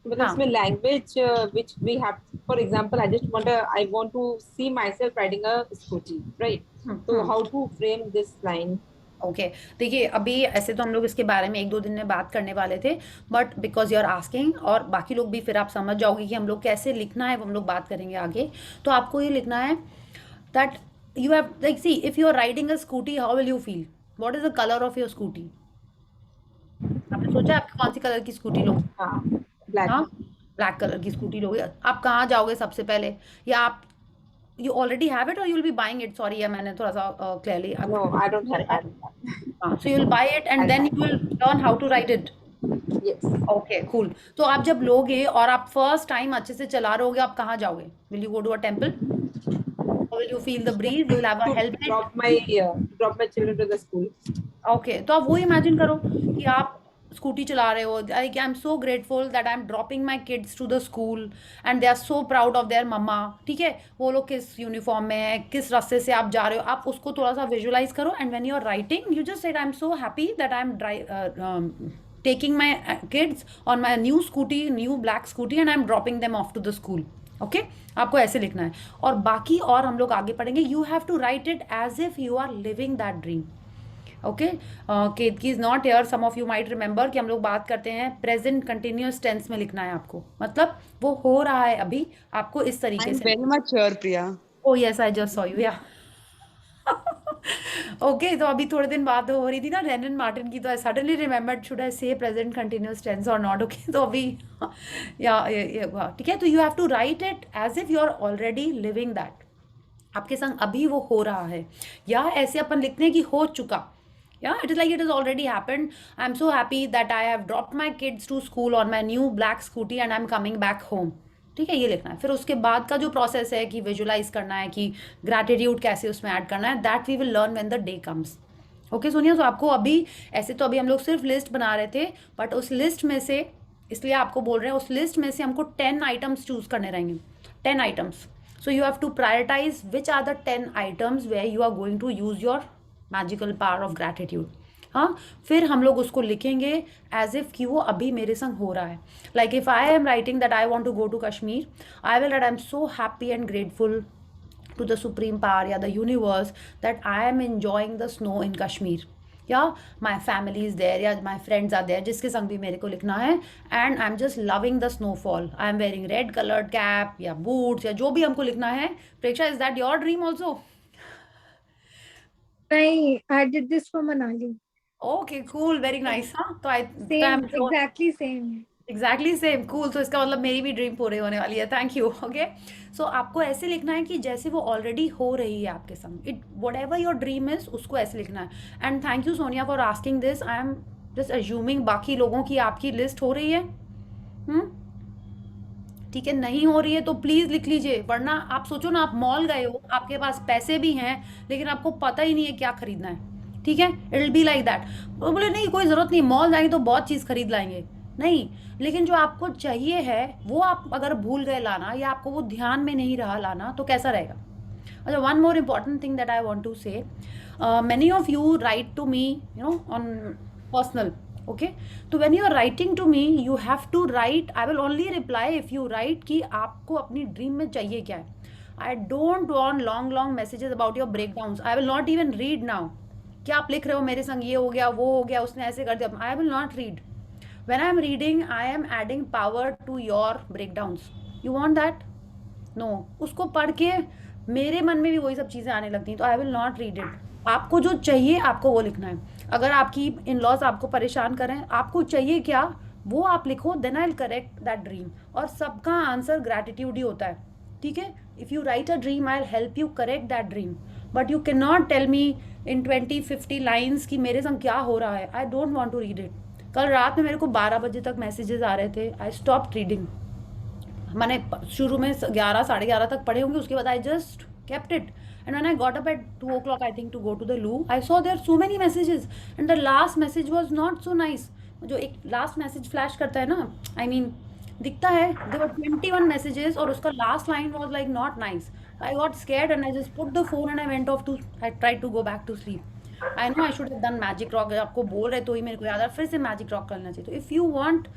मतलब इसमें language which we have, for example I want to see myself riding a scooty, right? तो how to frame this line? Okay, देखिए अभी ऐसे तो हम लोग इसके बारे में 1-2 दिन में बात करने वाले थे, but because you are asking, और बाकी लोग भी फिर आप समझ जाओगे कि हम लोग कैसे लिखना है, वो हम लोग बात करेंगे आगे. तो आपको ये लिखना है that you have, like, see, if you are riding a scooty, how will you feel? What is the color of your scooty? आपने सोचा आपकी कौन सी कलर की स्कूटी लोगे? ब्लैक कलर की स्कूटी लोगे. आप कहाँ जाओगे सबसे पहले, या आप you already have it or you'll be buying it? Sorry, या मैंने थोड़ा सा clearly. No, I don't have it. So you'll buy it and then you will learn how to ride it. Yes. Okay, cool. तो आप जब लोगे और आप फर्स्ट टाइम अच्छे से चला रहे होगे, आप कहाँ जाओगे? Will you go to a temple? Will you feel the breeze? You will have a helmet. Drop my children to the school. Okay, तो आप वो इमेजिन करो कि आप स्कूटी चला रहे हो. Like, I'm so grateful that I'm dropping my kids to the school and they are so proud of their mama. ठीक है, वो लोग किस यूनिफॉर्म में है, किस रास्ते से आप जा रहे हो, आप उसको थोड़ा सा विजुअलाइज करो. And when you are writing, you just said, I'm so happy that I'm taking my kids on my new scooty, new black scooty, and I'm dropping them off to the school. Okay, आपको ऐसे लिखना है. और बाकी और हम लोग आगे पढ़ेंगे. You have to write it as if you are living that dream. Okay, Ketaki is not here. Some of you might remember कि हम लोग बात करते हैं प्रेजेंट कंटिन्यूअस टेंस में लिखना है आपको, मतलब वो हो रहा है अभी, आपको इस तरीके से. Very much sure Priya. Oh yes, I just saw you. या ओके, तो अभी थोड़े दिन बाद हो रही थी ना रेनन मार्टिन की, तो I suddenly remembered should I say present continuous tense और नॉट. ओके, तो अभी या ठीक है. तो you have to write it as if you are already living that. आपके संग अभी वो हो रहा है, या ऐसे अपन लिखते हैं कि हो चुका. Yeah, it is like it has already happened. I'm so happy that I have dropped my kids to school on my new black scooty and I'm coming back home. ठीक है, ये लिखना है. फिर उसके बाद का जो प्रोसेस है कि विजुलाइज करना है, कि ग्रैटिट्यूड कैसे उसमें ऐड करना है, that we will learn when the day comes. Okay Sonia, तो आपको अभी ऐसे तो अभी हम लोग सिर्फ लिस्ट बना रहे थे, बट उस लिस्ट में से, इसलिए आपको बोल रहे हैं, उस लिस्ट में से हमको 10 आइटम्स चूज करने रहेंगे. 10 items. So you have to prioritize which are the 10 items where you are going to use your magical power of gratitude. हाँ, फिर हम लोग उसको लिखेंगे एज इफ कि वो अभी मेरे संग हो रहा है. Like if I am writing that I want to go to Kashmir, I will write I am so happy and grateful to the supreme power या the universe that I am enjoying the snow in Kashmir, या my family is there, या my friends are there, जिसके संग भी मेरे को लिखना है, and I'm just loving the snowfall, I am wearing red colored cap या boots या जो भी हमको लिखना है. प्रेक्षा, is that your dream also? नहीं, I did this for Manali. Okay, cool, very nice. हाँ, तो Same, exactly same. Exactly same, cool. तो इसका मतलब मेरी भी ड्रीम पूरी होने वाली है. Thank you. ओके, सो आपको ऐसे लिखना है कि जैसे वो ऑलरेडी हो रही है आपके संग. It what ever your dream is, उसको ऐसे लिखना है. And thank you Sonia for asking this. I am just assuming बाकी लोगों की आपकी लिस्ट हो रही है. ठीक है, नहीं हो रही है तो प्लीज़ लिख लीजिए, वरना आप सोचो ना, आप मॉल गए हो, आपके पास पैसे भी हैं लेकिन आपको पता ही नहीं है क्या खरीदना है. ठीक है, it will be like that. बोले नहीं कोई ज़रूरत नहीं, मॉल जाएंगे तो बहुत चीज़ खरीद लाएंगे. नहीं, लेकिन जो आपको चाहिए है वो आप अगर भूल गए लाना, या आपको वो ध्यान में नहीं रहा लाना, तो कैसा रहेगा. अच्छा, one more important thing that I want to say, many of you write to me on personal. Okay, तो when you are writing to me you have to write, I will only reply if you write कि आपको अपनी dream में चाहिए क्या है. I don't want long messages about your breakdowns. I will not even read now. क्या आप लिख रहे हो मेरे संग, ये हो गया, वो हो गया, उसने ऐसे कर दिया. आई will not read. When I am reading, I am adding power to your breakdowns. You want that? No. उसको पढ़ के मेरे मन में भी वही सब चीज़ें आने लगती हैं, तो I will not read it. आपको जो चाहिए आपको वो लिखना है. अगर आपकी इन-लॉज आपको परेशान करें, आपको चाहिए क्या वो आप लिखो, then I'll correct that dream. और सबका आंसर ग्रैटिट्यूड ही होता है. ठीक है, if you write a dream, I'll help you correct that dream. But you cannot tell me in 20-50 lines कि मेरे संग क्या हो रहा है. I don't want to read it. कल रात में मेरे को 12 बजे तक मैसेजेस आ रहे थे. I stop reading. मैंने शुरू में 11 साढ़े 11 तक पढ़े होंगे, उसके बाद I just kept it. And when I got up at 2 o'clock I think to go to the loo, I saw there so many messages and the last message was not so nice. जो एक last message flash करता है ना, I mean दिखता है, there were 21 messages और उसका last line was like not nice. I got scared and I just put the phone and I went off to, I tried to go back to sleep. I know I should have done magic rock. आपको बोल रहे तो ही मेरे को याद है, फिर से मैजिक रॉक करना चाहिए. तो if you want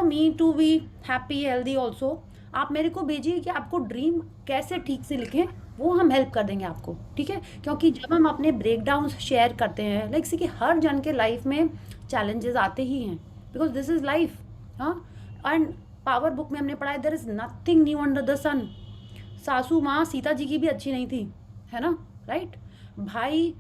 me to be happy healthy also, आप मेरे को भेजिए कि आपको ड्रीम कैसे ठीक से लिखें, वो हम हेल्प कर देंगे आपको. ठीक है, क्योंकि जब हम अपने ब्रेकडाउन्स शेयर करते हैं, लाइक सी कि हर जन के लाइफ में चैलेंजेस आते ही हैं, बिकॉज दिस इज़ लाइफ. हाँ, एंड पावर बुक में हमने पढ़ा है, there is nothing new under the sun. सासू माँ सीता जी की भी अच्छी नहीं थी, है ना, राइट. भाई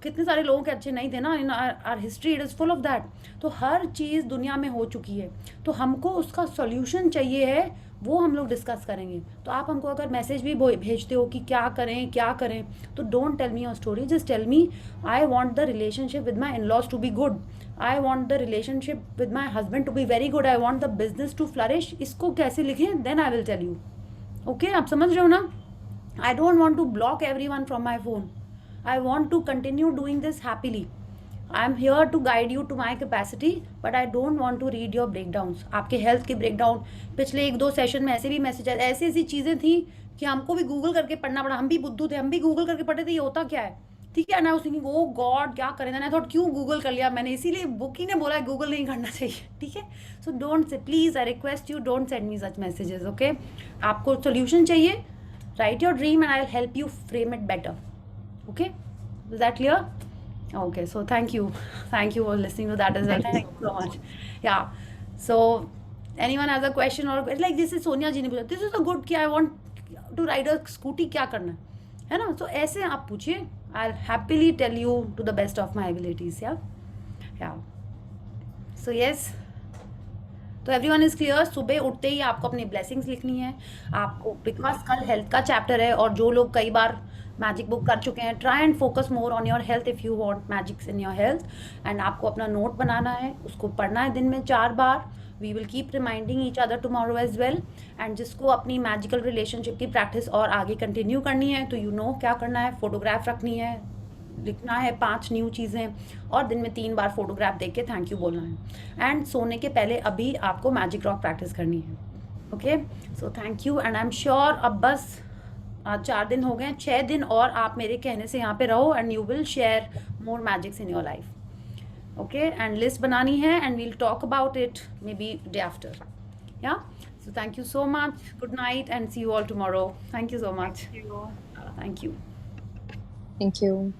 कितने सारे लोगों के अच्छे नहीं थे ना. इन our history it is full of that. तो हर चीज़ दुनिया में हो चुकी है, तो हमको उसका सॉल्यूशन चाहिए है, वो हम लोग डिस्कस करेंगे. तो आप हमको अगर मैसेज भी भेजते हो कि क्या करें, तो don't tell me your story, just tell me I want the relationship with my in-laws to be good, I want the relationship with my husband to be very good, I want the business to flourish. इसको कैसे लिखें, then I will tell you. Okay, आप समझ रहे हो ना. I don't want to block everyone from my phone. I want to continue doing this happily. I am here to guide you to my capacity, but I don't want to read your breakdowns. आपके health के breakdown पिछले 1-2 session में ऐसे भी message आए, ऐसी चीज़ें थी कि हमको भी गूगल करके पढ़ना पड़ा. हम भी बुद्धू थे, हम भी गूगल करके पढ़े थे ये होता क्या है. ठीक है ना, उस थिंकिंग ओ गॉड क्या करें. मैंने थॉट क्यों गूगल कर लिया मैंने, इसीलिए बुक ही ने बोला है गूगल नहीं करना चाहिए. ठीक है, so don't say, please I request you, don't send me such messages. Okay, आपको सोल्यूशन चाहिए, right your dream and I will help you frame it better. Okay, is that clear? Okay, so thank you for listening to that as well. Thank you so much. Yeah, so anyone has a question or like this is Sonia जी ने पूछा, this is a good कि I want to ride a scooty, क्या करना है ना. तो ऐसे आप पूछिए, I'll happily tell you to the best of my abilities. Yeah. So yes, तो एवरीवन इज़ क्लियर. सुबह उठते ही आपको अपनी ब्लेसिंग्स लिखनी है आपको, बिकॉज कल हेल्थ का चैप्टर है, और जो लोग कई बार मैजिक बुक कर चुके हैं, try and focus more on your health if you want magics in your health. And आपको अपना नोट बनाना है, उसको पढ़ना है दिन में 4 बार. We will keep reminding each other tomorrow as well. And जिसको अपनी मैजिकल रिलेशनशिप की प्रैक्टिस और आगे कंटिन्यू करनी है, तो यू नो क्या करना है, फोटोग्राफ रखनी है, लिखना है 5 न्यू चीज़ें, और दिन में 3 बार फोटोग्राफ देख के थैंक यू बोलना है. एंड सोने के पहले अभी आपको मैजिक रॉक प्रैक्टिस करनी है. Okay so thank you and I am sure अब बस 4 दिन हो गए, 6 दिन और आप मेरे कहने से यहाँ पे रहो and you will share more magics in your life. Okay and list बनानी है and we'll talk about it maybe day after. Yeah so thank you so much, good night and see you all tomorrow. Thank you so much. Thank you. Thank you.